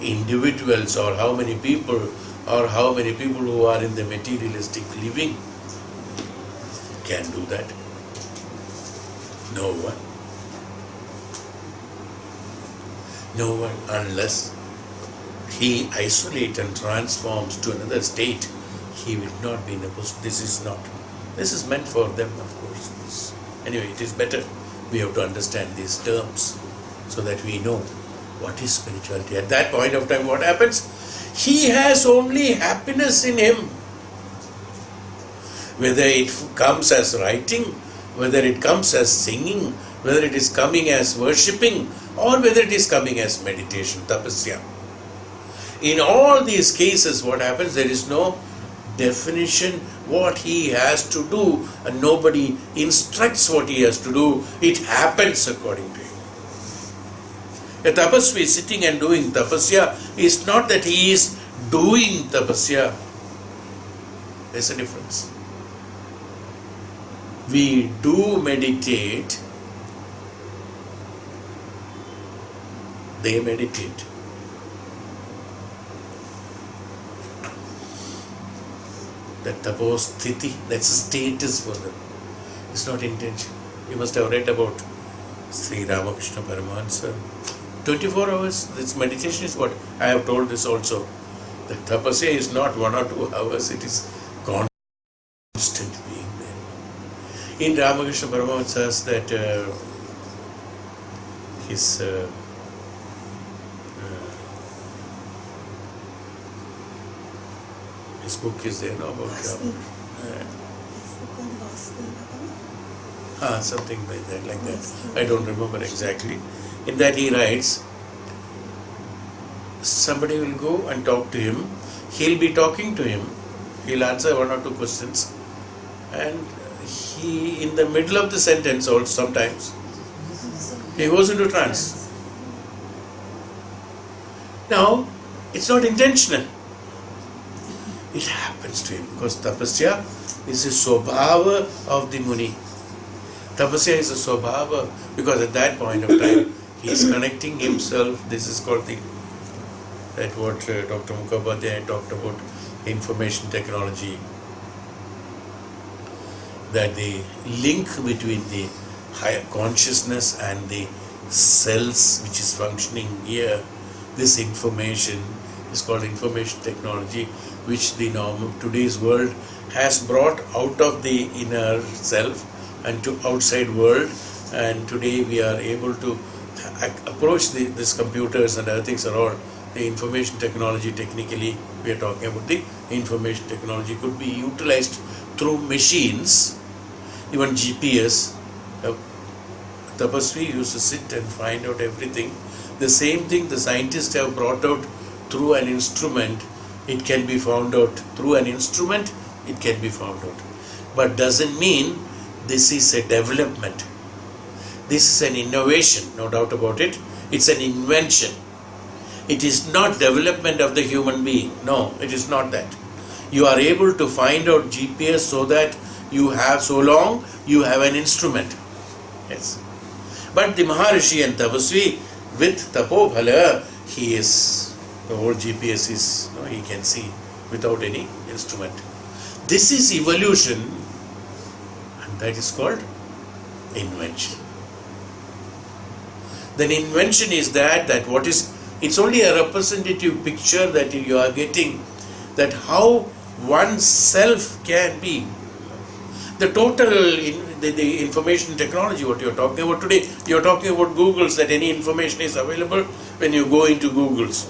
individuals or how many people who are in the materialistic living can do that? No one. No one, unless he isolates and transforms to another state, he will not be in a position. This is meant for them, of course. Anyway, it is better we have to understand these terms so that we know what is spirituality. At that point of time, what happens? He has only happiness in him. Whether it comes as writing, whether it comes as singing, whether it is coming as worshipping, or whether it is coming as meditation, tapasya. In all these cases, what happens? There is no definition what he has to do, and nobody instructs what he has to do. It happens according to him. A tapasvi sitting and doing tapasya is not that he is doing tapasya. There's a difference. We do meditate, they meditate. That taposthiti, that's a status for them. It's not intention. You must have read about Sri Ramakrishna Paramahansa. 24 hours, this meditation is what I have told this also. The tapasya is not 1 or 2 hours, it is constant being there. In Ramakrishna Paramahansa says that This book is there, no, about something like that. I don't remember exactly. In that he writes, somebody will go and talk to him. He'll be talking to him. He'll answer one or two questions, and he, in the middle of the sentence, also sometimes he goes into trance. Now, it's not intentional. It happens to him because tapasya is a swabhava of the muni. Tapasya is a swabhava because at that point of time he is connecting himself. This is called that what Dr. Mukhopadhyay talked about, information technology. That the link between the higher consciousness and the cells which is functioning here, this information is called information technology, which the normal today's world has brought out of the inner self and to outside world, and today we are able to approach these computers and other things are all the information technology. Technically we are talking about the information technology could be utilized through machines, even GPS. Tapasvi used to sit and find out everything. The same thing the scientists have brought out through an instrument. It can be found out through an instrument. It can be found out, but doesn't mean this is a development. This is an innovation, no doubt about it. It's an invention. It is not development of the human being. No, it is not that. You are able to find out GPS so that you have, so long you have an instrument. Yes. But the Maharishi and Tapasvi with Tapobhala, he is, the whole GPS is, he can see without any instrument. This is evolution, and that is called invention. Then invention is that what is, it's only a representative picture that you are getting, that how one self can be. The total the information technology, what you are talking about today, you are talking about Googles, that any information is available when you go into Googles.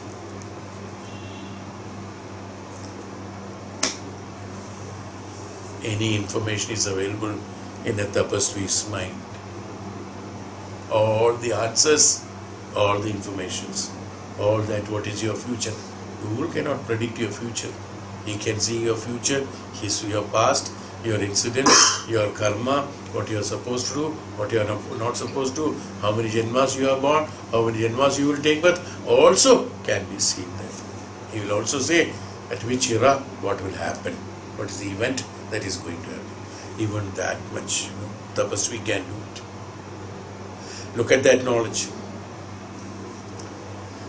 Any information is available in a tapasvi's mind. All the answers, all the informations, all that what is your future. Google cannot predict your future. He can see your future, your past, your incidents, your karma, what you are supposed to do, what you are not supposed to, how many janmas you are born, how many janmas you will take birth, also can be seen there. He will also say at which era what will happen, what is the event that is going to happen. Even that much, tapasvi can do it. Look at that knowledge.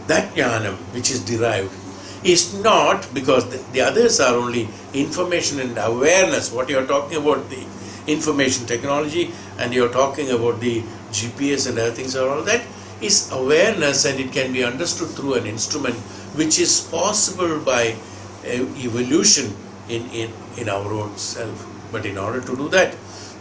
That jnanam which is derived is not, because the others are only information and awareness. What you are talking about, the information technology, and you are talking about the GPS and other things, all that is awareness, and it can be understood through an instrument which is possible by evolution in our own self. But in order to do that,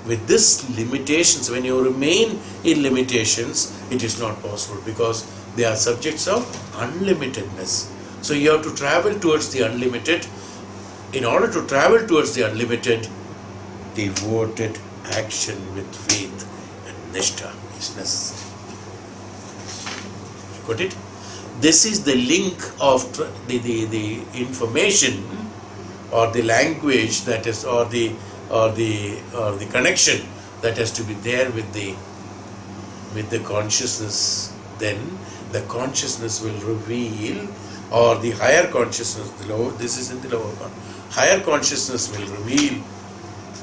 with this limitations, when you remain in limitations, it is not possible, because they are subjects of unlimitedness. So you have to travel towards the unlimited. In order to travel towards the unlimited, devoted action with faith and nishtha is necessary. You got it? This is the link of the information or the language that is, or the connection that has to be there with the consciousness. Then the consciousness will reveal, or the higher consciousness, this is in the lower one, higher consciousness will reveal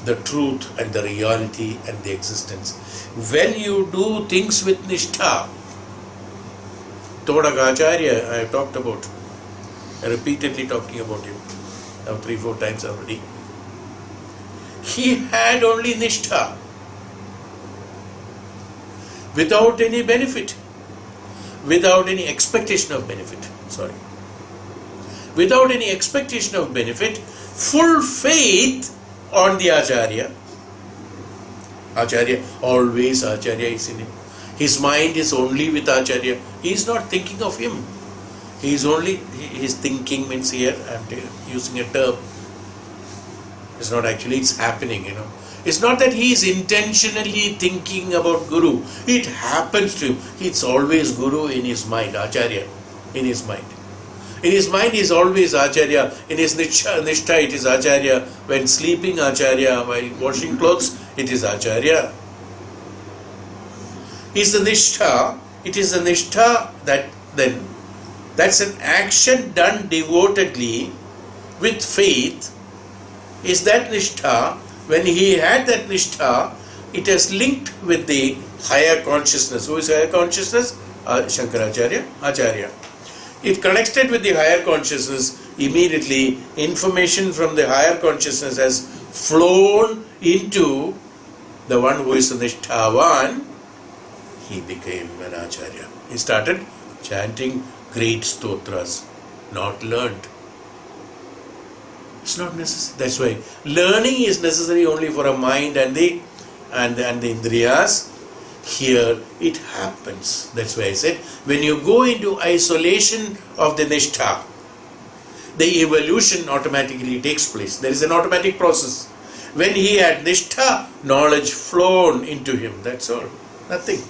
the truth and the reality and the existence. When you do things with nishtha, Todak Acharya, I have talked about, repeatedly talking about him, now 3-4 times already. He had only nishtha, without any benefit, without any expectation of benefit. Without any expectation of benefit, full faith on the Acharya. Always Acharya is in him. His mind is only with Acharya. He is not thinking of him. He is only, his thinking means, here I am using a term, It's not actually, it's happening, It's not that he is intentionally thinking about Guru. It happens to him. It's always Guru in his mind, Acharya, in his mind. In his mind he is always Acharya. In his Nishtha it is Acharya. When sleeping, Acharya. While washing clothes, it is Acharya. Is the Nishtha. It is the Nishtha that's an action done devotedly with faith. Is that Nishtha. When he had that Nishtha, it has linked with the higher consciousness. Who is higher consciousness? Shankaracharya, Acharya. It connected with the higher consciousness. Immediately, information from the higher consciousness has flown into the one who is the Nishthavan. He became an Acharya. He started chanting great stotras, not learned. It's not necessary. That's why learning is necessary only for a mind and the indriyas. Here it happens. That's why I said, when you go into isolation of the Nishtha, the evolution automatically takes place. There is an automatic process. When he had Nishtha, knowledge flown into him. That's all. Nothing.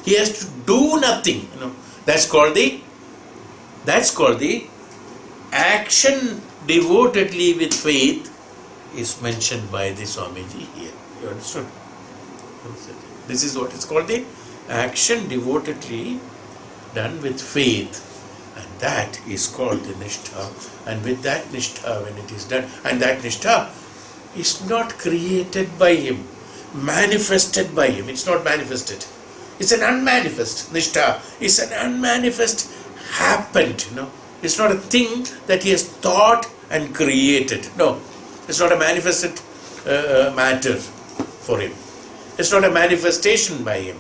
He has to do nothing. That's called the action devotedly with faith is mentioned by the Swamiji here. You understood? This is what is called the action devotedly done with faith. And that is called the Nishtha. And with that Nishtha, when it is done, and that Nishtha is not created by him, manifested by him. It's not manifested. It's an unmanifest Nishtha. It's an unmanifest happened. It's not a thing that he has thought and created. No, it's not a manifested matter for him. It's not a manifestation by him.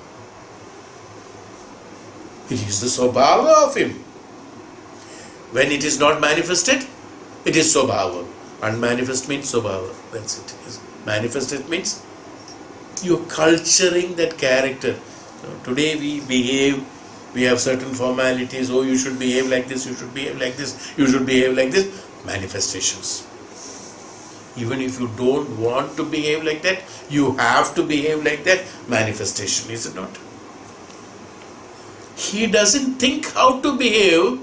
It is the Swabhava of him. When it is not manifested, it is Swabhava. Unmanifest means Swabhava. That's it. Manifested means you're culturing that character. So today we behave, we have certain formalities. Oh, you should behave like this, you should behave like this, you should behave like this. Manifestations. Even if you don't want to behave like that, you have to behave like that. Manifestation, is it not? He doesn't think how to behave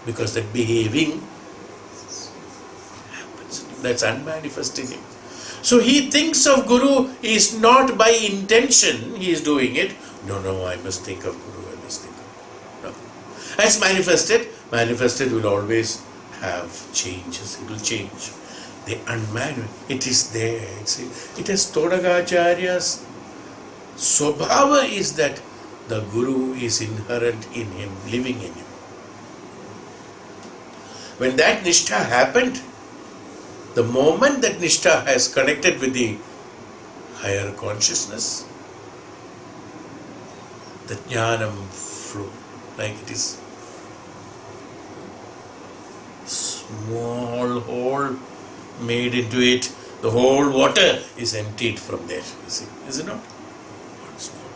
because that behaving happens. That's unmanifest in him. So he thinks of Guru is not by intention he is doing it. No, I must think of Guru, I must think of Guru. No. As manifested will always have changes, it will change. The unmanifest, it is there. It is Todagacharya's Swabhava is that the Guru is inherent in him, living in him. When that Nishtha happened, the moment that Nishtha has connected with the higher consciousness, the Jnanam flow, like it is small hole made into it, the whole water is emptied from there. You see, is it not? Not small.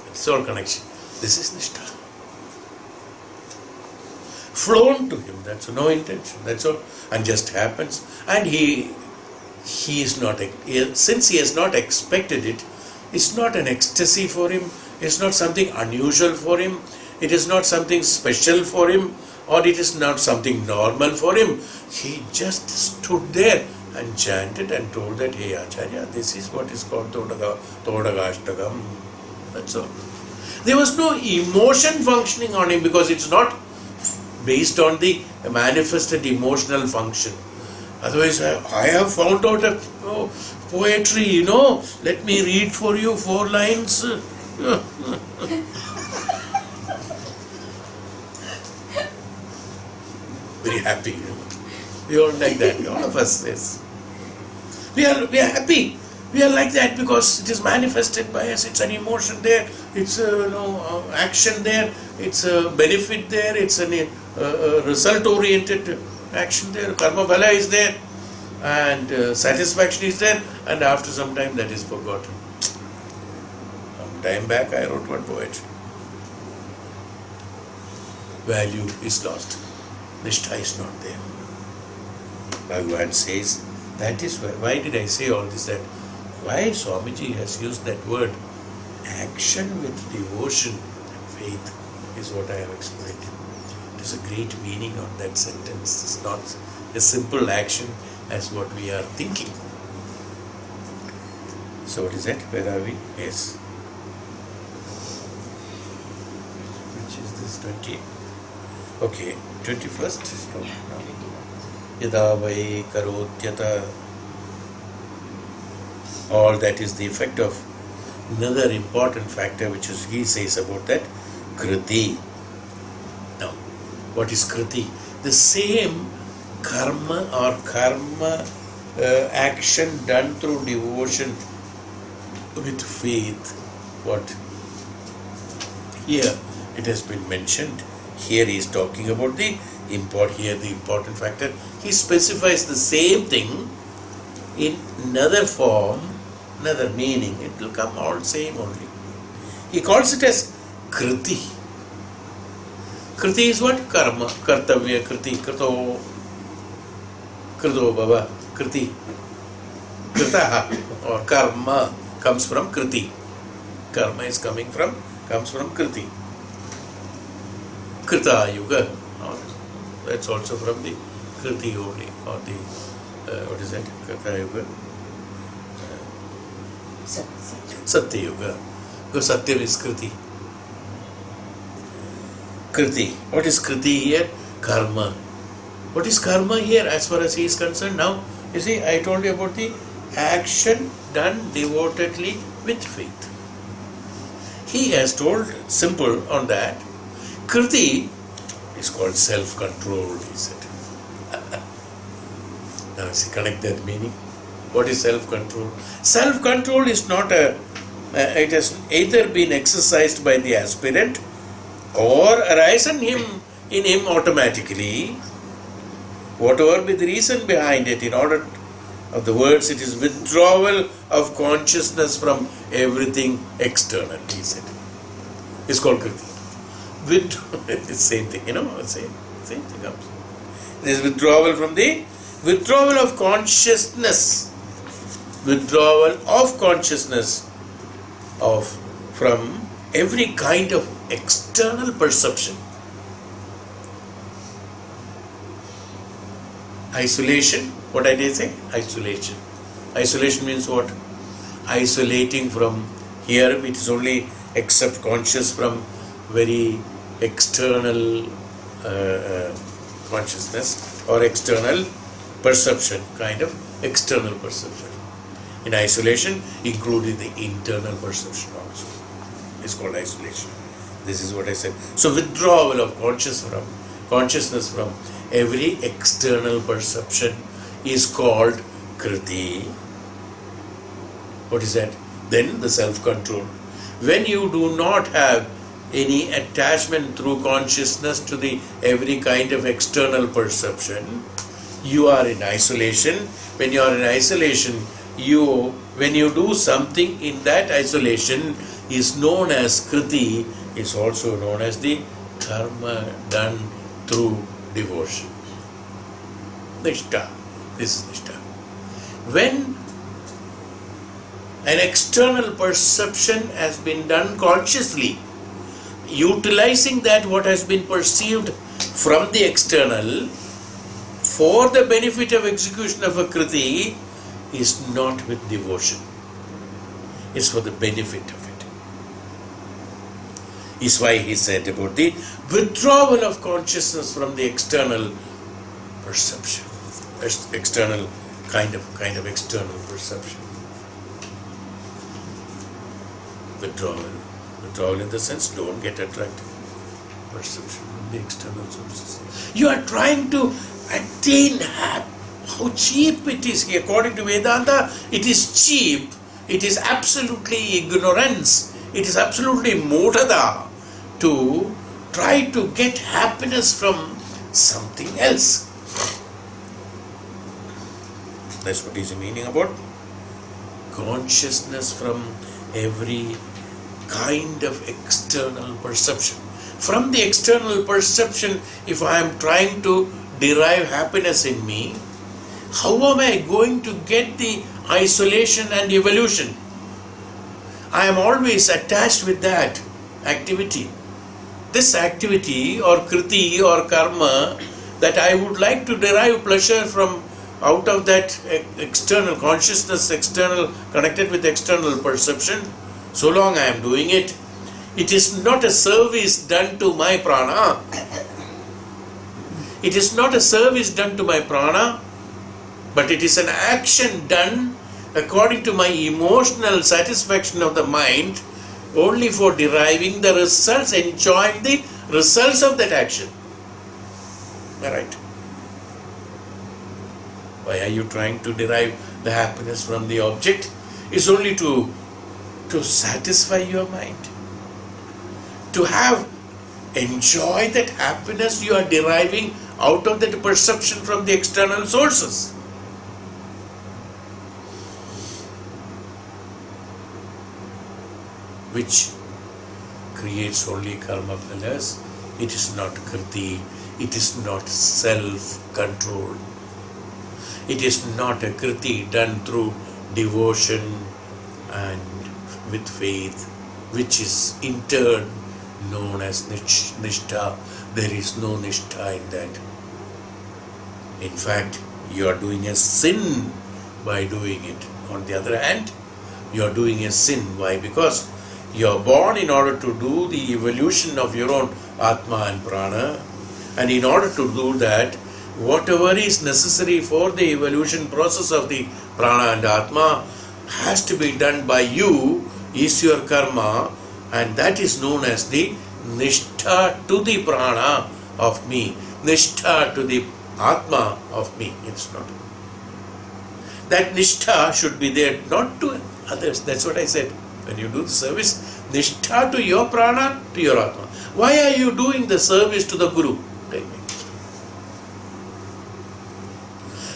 It's all connection. This is Nishtha. Flown to him, that's no intention, that's all, and just happens. And he is not, since he has not expected it, it's not an ecstasy for him, it's not something unusual for him, it is not something special for him, or it is not something normal for him. He just stood there and chanted and told that, hey Acharya, this is what is called Todagashtagam. That's all. There was no emotion functioning on him because it's not based on the manifested emotional function. Otherwise, I have found out a poetry, let me read for you 4 lines. Very happy. We all like that, all of us, yes. We are happy. We are like that because it is manifested by us. It's an emotion there. It's action there. It's a benefit there. It's a result-oriented action there. Karma bhala is there, and satisfaction is there. And after some time, that is forgotten. Some time back, I wrote one poetry. Value is lost. Nishtha is not there. Bhagavan says That is why did I say all this? That why Swamiji has used that word action with devotion and faith is what I have explained. It is a great meaning on that sentence. It's not a simple action as what we are thinking. So what is that? Where are we? Yes. Which is this 20? Okay, 21st. No. Yada vai karotyata. All that is the effect of another important factor which is he says about that, kriti. Now, what is kriti? The same karma or karma action done through devotion with faith. What? Here it has been mentioned. Here he is talking about the important factor. He specifies the same thing in another form, another meaning. It will come all same only. He calls it as kriti. Kriti is what? Karma, kartavya, kriti, krito baba, kriti. Kritaha or karma comes from kriti. Karma is comes from kriti. Krita yuga, that's also from the kriti only, or the what is that? Krita yuga, satya yuga. Because satya is kriti. Kriti. What is kriti here? Karma. What is karma here as far as he is concerned? Now, you see, I told you about the action done devotedly with faith. He has told simple on that. Kriti is called self-control, he said. Now, see, connect that meaning. What is self-control? Self-control is not it has either been exercised by the aspirant or arisen in him automatically. Whatever be the reason behind it, in order of the words, it is withdrawal of consciousness from everything external, he said. It's called kriti. It's the same thing, same thing comes. This is withdrawal of consciousness. Withdrawal of consciousness from every kind of external perception. Isolation. What did I say? Isolation. Isolation means what? Isolating from here, it is only except conscious from very external consciousness or external perception, kind of external perception. In isolation, including the internal perception also. It's called isolation. This is what I said. So withdrawal of consciousness from every external perception is called kriti. What is that? Then the self-control. When you do not have any attachment through consciousness to the every kind of external perception, you are in isolation. When you are in isolation, when you do something in that isolation is known as kriti, is also known as the karma done through devotion. Nishtha. This is nishtha. When an external perception has been done consciously, utilizing that what has been perceived from the external for the benefit of execution of a kriti, is not with devotion. It's for the benefit of it. Is why he said about the withdrawal of consciousness from the external perception, external kind of external perception. Withdrawal in the sense, don't get attracted. Perception from the external sources. You are trying to attain how cheap it is. According to Vedanta, it is cheap. It is absolutely ignorance. It is absolutely motada to try to get happiness from something else. That's what is the meaning about consciousness from every kind of external perception. From the external perception, if I am trying to derive happiness in me, how am I going to get the isolation and evolution? I am always attached with that activity. This activity or kriti or karma that I would like to derive pleasure from out of that external consciousness, external connected with external perception, so long I am doing it. It is not a service done to my prana. It is not a service done to my prana, but it is an action done according to my emotional satisfaction of the mind, only for deriving the results, enjoying the results of that action. Alright? Why are you trying to derive the happiness from the object? It's only to satisfy your mind. To enjoy that happiness you are deriving out of that perception from the external sources. Which creates only karma phalas. It is not kriti, it is not self-control. It is not a kriti done through devotion and with faith, which is in turn known as nishtha. There is no nishtha in that. In fact, you are doing a sin by doing it. On the other hand, you are doing a sin. Why? Because you are born in order to do the evolution of your own Atma and Prana, and in order to do that, whatever is necessary for the evolution process of the Prana and Atma has to be done by you, is your karma, and that is known as the nishtha to the Prana of me, nishtha to the Atma of me. It's not. That nishtha should be there, not to others. That's what I said. When you do the service, nishtha to your prana, to your atma. Why are you doing the service to the Guru? Tell me.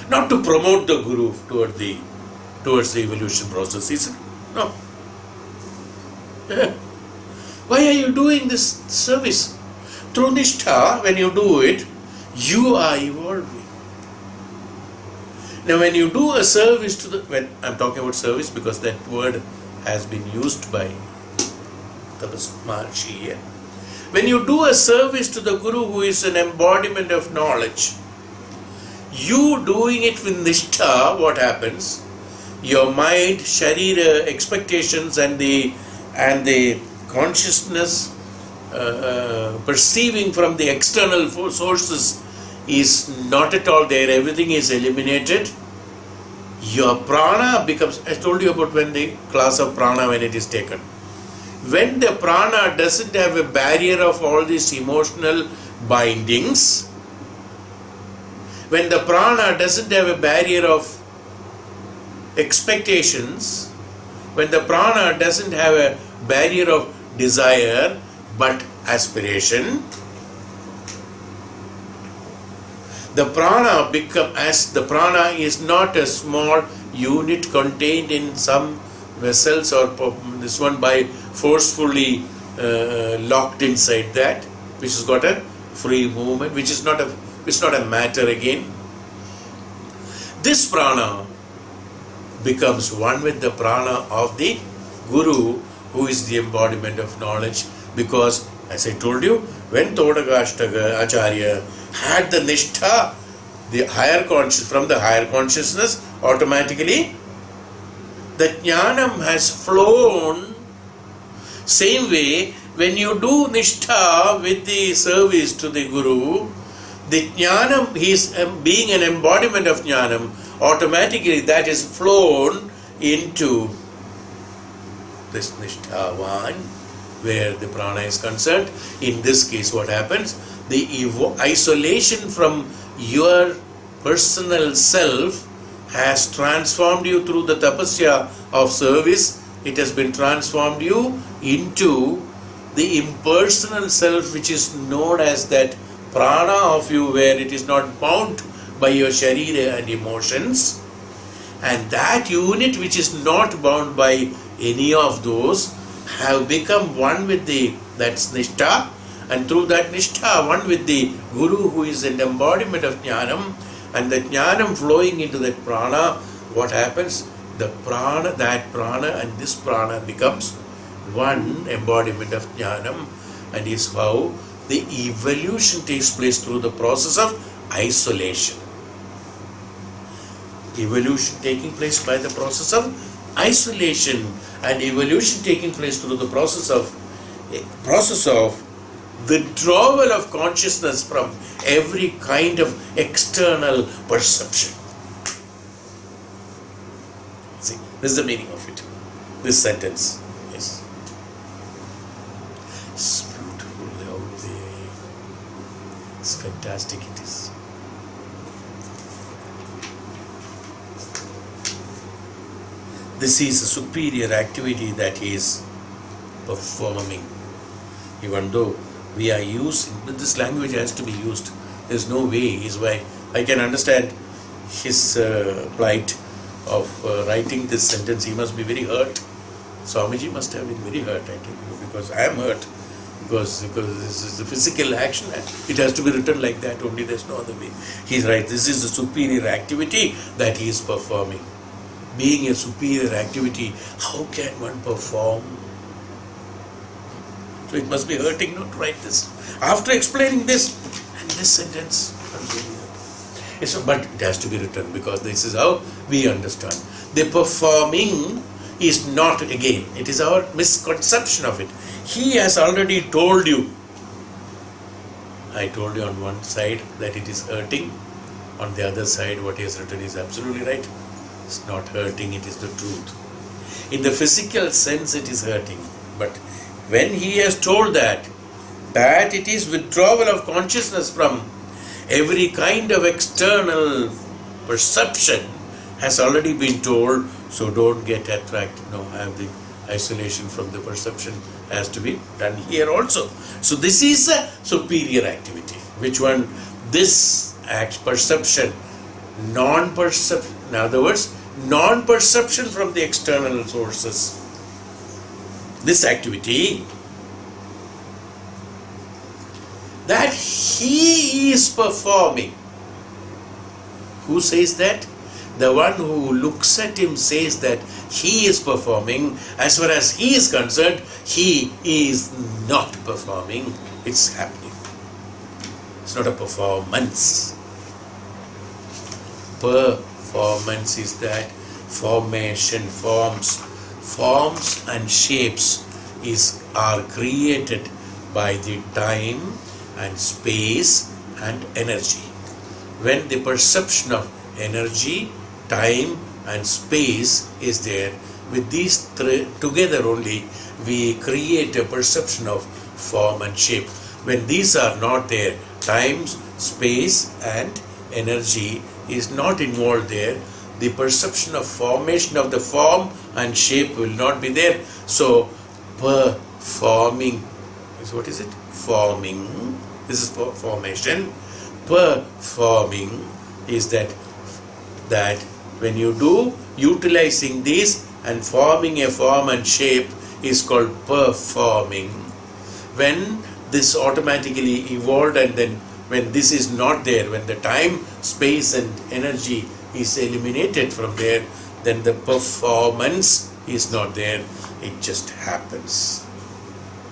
Not to promote the Guru towards the evolution process, is it? No. Yeah. Why are you doing this service? Through nishtha, when you do it, you are evolving. Now when you do a service to when I'm talking about service because that word has been used by Maharishi here. When you do a service to the Guru who is an embodiment of knowledge, you doing it with nishtha, what happens? Your mind, sharira, expectations and the consciousness perceiving from the external sources is not at all there. Everything is eliminated. Your prana becomes, I told you about when the class of prana when it is taken. When the prana doesn't have a barrier of all these emotional bindings, when the prana doesn't have a barrier of expectations, when the prana doesn't have a barrier of desire but aspiration, the prana the prana is not a small unit contained in some vessels or this one by forcefully locked inside that, which has got a free movement, which is not a matter again. This prana becomes one with the prana of the Guru, who is the embodiment of knowledge, because as I told you, when Todakashtaka Acharya had the nishtha, the higher from the higher consciousness, automatically the jnanam has flown. Same way, when you do nishtha with the service to the Guru, the jnanam, he is being an embodiment of jnanam, automatically that is flown into this nishthavan, where the prana is concerned. In this case, what happens? The isolation from your personal self has transformed you through the tapasya of service. It has been transformed you into the impersonal self, which is known as that prana of you, where it is not bound by your sharira and emotions. And that unit which is not bound by any of those have become one with that's nishtha, and through that nishtha one with the Guru, who is an embodiment of jnanam, and the jnanam flowing into that prana, what happens? The prana, that prana and this prana becomes one embodiment of jnanam, and is how the evolution takes place through the process of isolation. Evolution taking place by the process of isolation, and evolution taking place through the process of withdrawal of consciousness from every kind of external perception. See, this is the meaning of it. This sentence. Yes. It's beautiful out there. It's fantastic it is. This is a superior activity that he is performing. Even though we are using, this language has to be used. There's no way. Is why I can understand his plight of writing this sentence. He must be very hurt. Swamiji must have been very hurt, I tell you, because I am hurt. Because this is the physical action, and it has to be written like that only. There's no other way. He's right. This is the superior activity that he is performing. Being a superior activity, how can one perform? So it must be hurting not to write this. After explaining this, and this sentence, but it has to be written, because this is how we understand. The performing is not, again, it is our misconception of it. He has already told you. I told you on one side that it is hurting. On the other side, what he has written is absolutely right. It's not hurting, it is the truth. In the physical sense, it is hurting. But when he has told that it is withdrawal of consciousness from every kind of external perception, has already been told, so don't get attracted. No, have the isolation from the perception has to be done here also. So this is a superior activity. Which one? This perception, non-perception. In other words, non-perception from the external sources. This activity that he is performing. Who says that? The one who looks at him says that he is performing. As far as he is concerned, he is not performing. It's happening. It's not a performance. Performance is that formation, forms and shapes are created by the time and space and energy. When the perception of energy, time and space is there, with these three together only, we create a perception of form and shape. When these are not there, time, space and energy is not involved there, the perception of formation of the form and shape will not be there. So performing is, what is it? Forming. This is formation. Performing is that when you do utilizing this and forming a form and shape is called performing. When this automatically evolved, and then when this is not there, when the time, space and energy is eliminated from there, then the performance is not there. It just happens.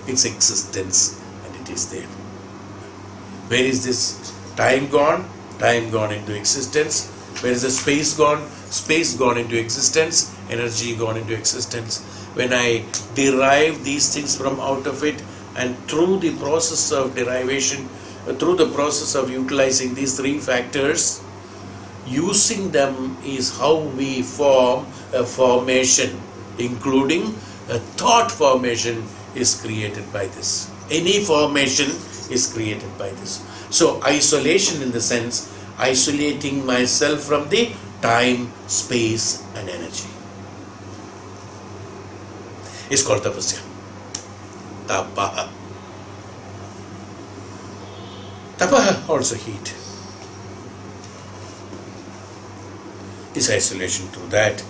Its existence, and it is there. Where is this time gone? Time gone into existence. Where is the space gone? Space gone into existence. Energy gone into existence. When I derive these things from out of it, and through the process of derivation, through the process of utilizing these three factors, using them is how we form a formation, including a thought formation is created by this. Any formation is created by this. So isolation, in the sense, isolating myself from the time, space and energy, is called tapasya. Tapaha. Tapaha, also heat, is isolation through that.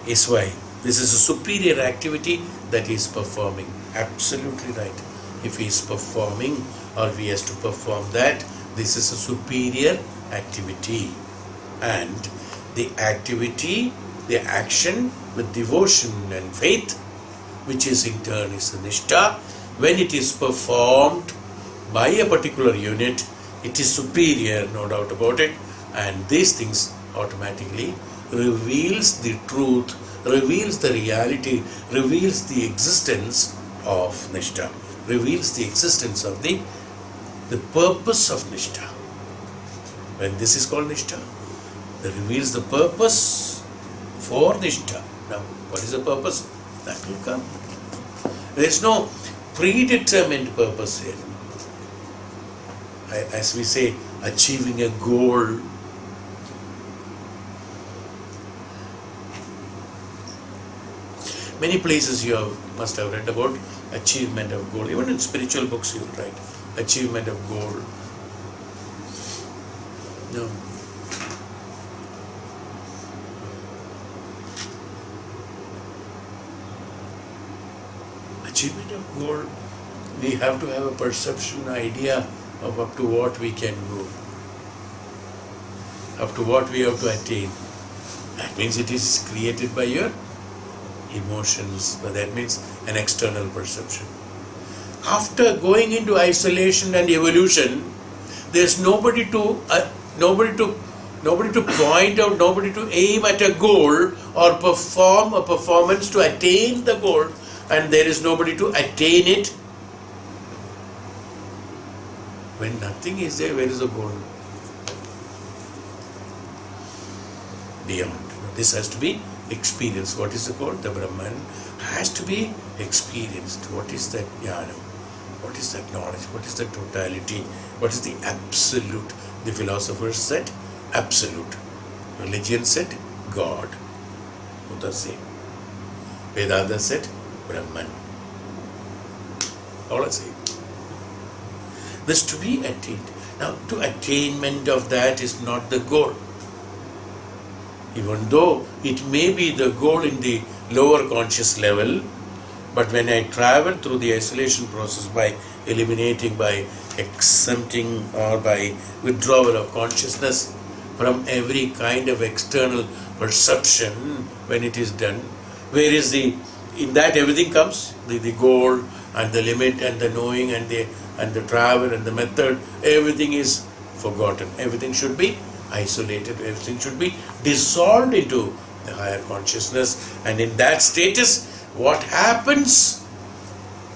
Is why this is a superior activity that he is performing. Absolutely right. If he is performing, or he has to perform that, this is a superior activity. And the activity, the action with devotion and faith, which is in turn is the nishtha, when it is performed by a particular unit, it is superior, no doubt about it, and these things automatically reveals the truth, reveals the reality, reveals the existence of nishtha, reveals the existence of the purpose of nishtha. When this is called nishtha, it reveals the purpose for nishtha. Now, what is the purpose? That will come. There is no predetermined purpose here. As we say, achieving a goal. Many places you must have read about achievement of goal. Even in spiritual books you will write achievement of goal. No. Achievement of goal, we have to have a perception, idea of up to what we can go, up to what we have to attain. That means it is created by your emotions, but that means an external perception. After going into isolation and evolution, there's nobody to point out, nobody to aim at a goal or perform a performance to attain the goal, and there is nobody to attain it. When nothing is there, where is the goal? Beyond. This has to be experienced. What is the goal? The Brahman has to be experienced. What is that jnana? What is that knowledge? What is the totality? What is the absolute? The philosophers said absolute. Religion said God. Both are same. Vedanta said Brahman. All are same. This to be attained. Now, to attainment of that is not the goal. Even though it may be the goal in the lower conscious level, but when I travel through the isolation process by eliminating, by exempting or by withdrawal of consciousness from every kind of external perception, when it is done, where is in that everything comes, the goal and the limit and the knowing and the travel and the method, everything is forgotten. Everything should be isolated, everything should be dissolved into the higher consciousness, and in that status, what happens?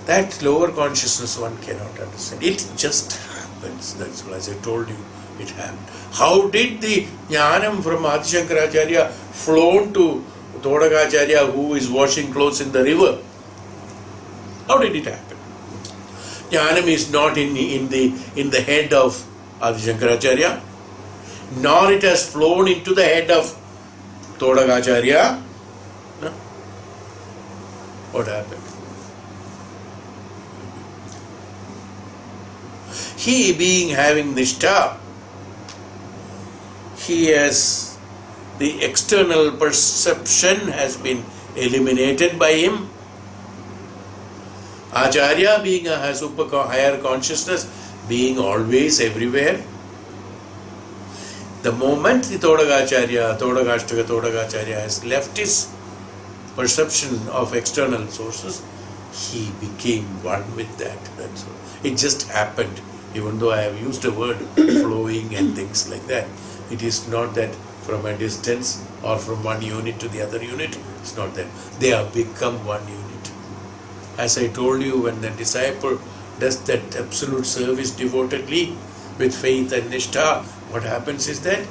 That lower consciousness one cannot understand. It just happens. That's why, as I told you, it happened. How did the jnanam from Adi Shankaracharya flown to Todakacharya, who is washing clothes in the river? How did it happen? Jnanam is not in the head of Adi Shankaracharya, nor it has flown into the head of Todakacharya. No? What happened? He being having nishtha, he has the external perception has been eliminated by him. Acharya being has higher consciousness, being always everywhere. The moment the Todakacharya has left his perception of external sources, he became one with that. That's all. It just happened. Even though I have used a word flowing and things like that, it is not that from a distance or from one unit to the other unit. It's not that. They have become one unit. As I told you, when the disciple does that absolute service devotedly with faith and nishtha, what happens is that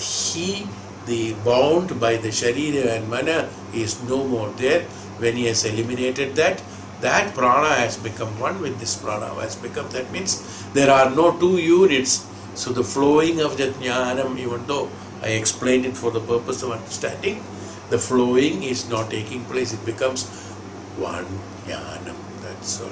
he, the bound by the sharira and mana, is no more there. When he has eliminated that prana has become one with this prana has become. That means there are no two units. So the flowing of that jnanam, even though I explained it for the purpose of understanding, the flowing is not taking place. It becomes one jnanam. That's all.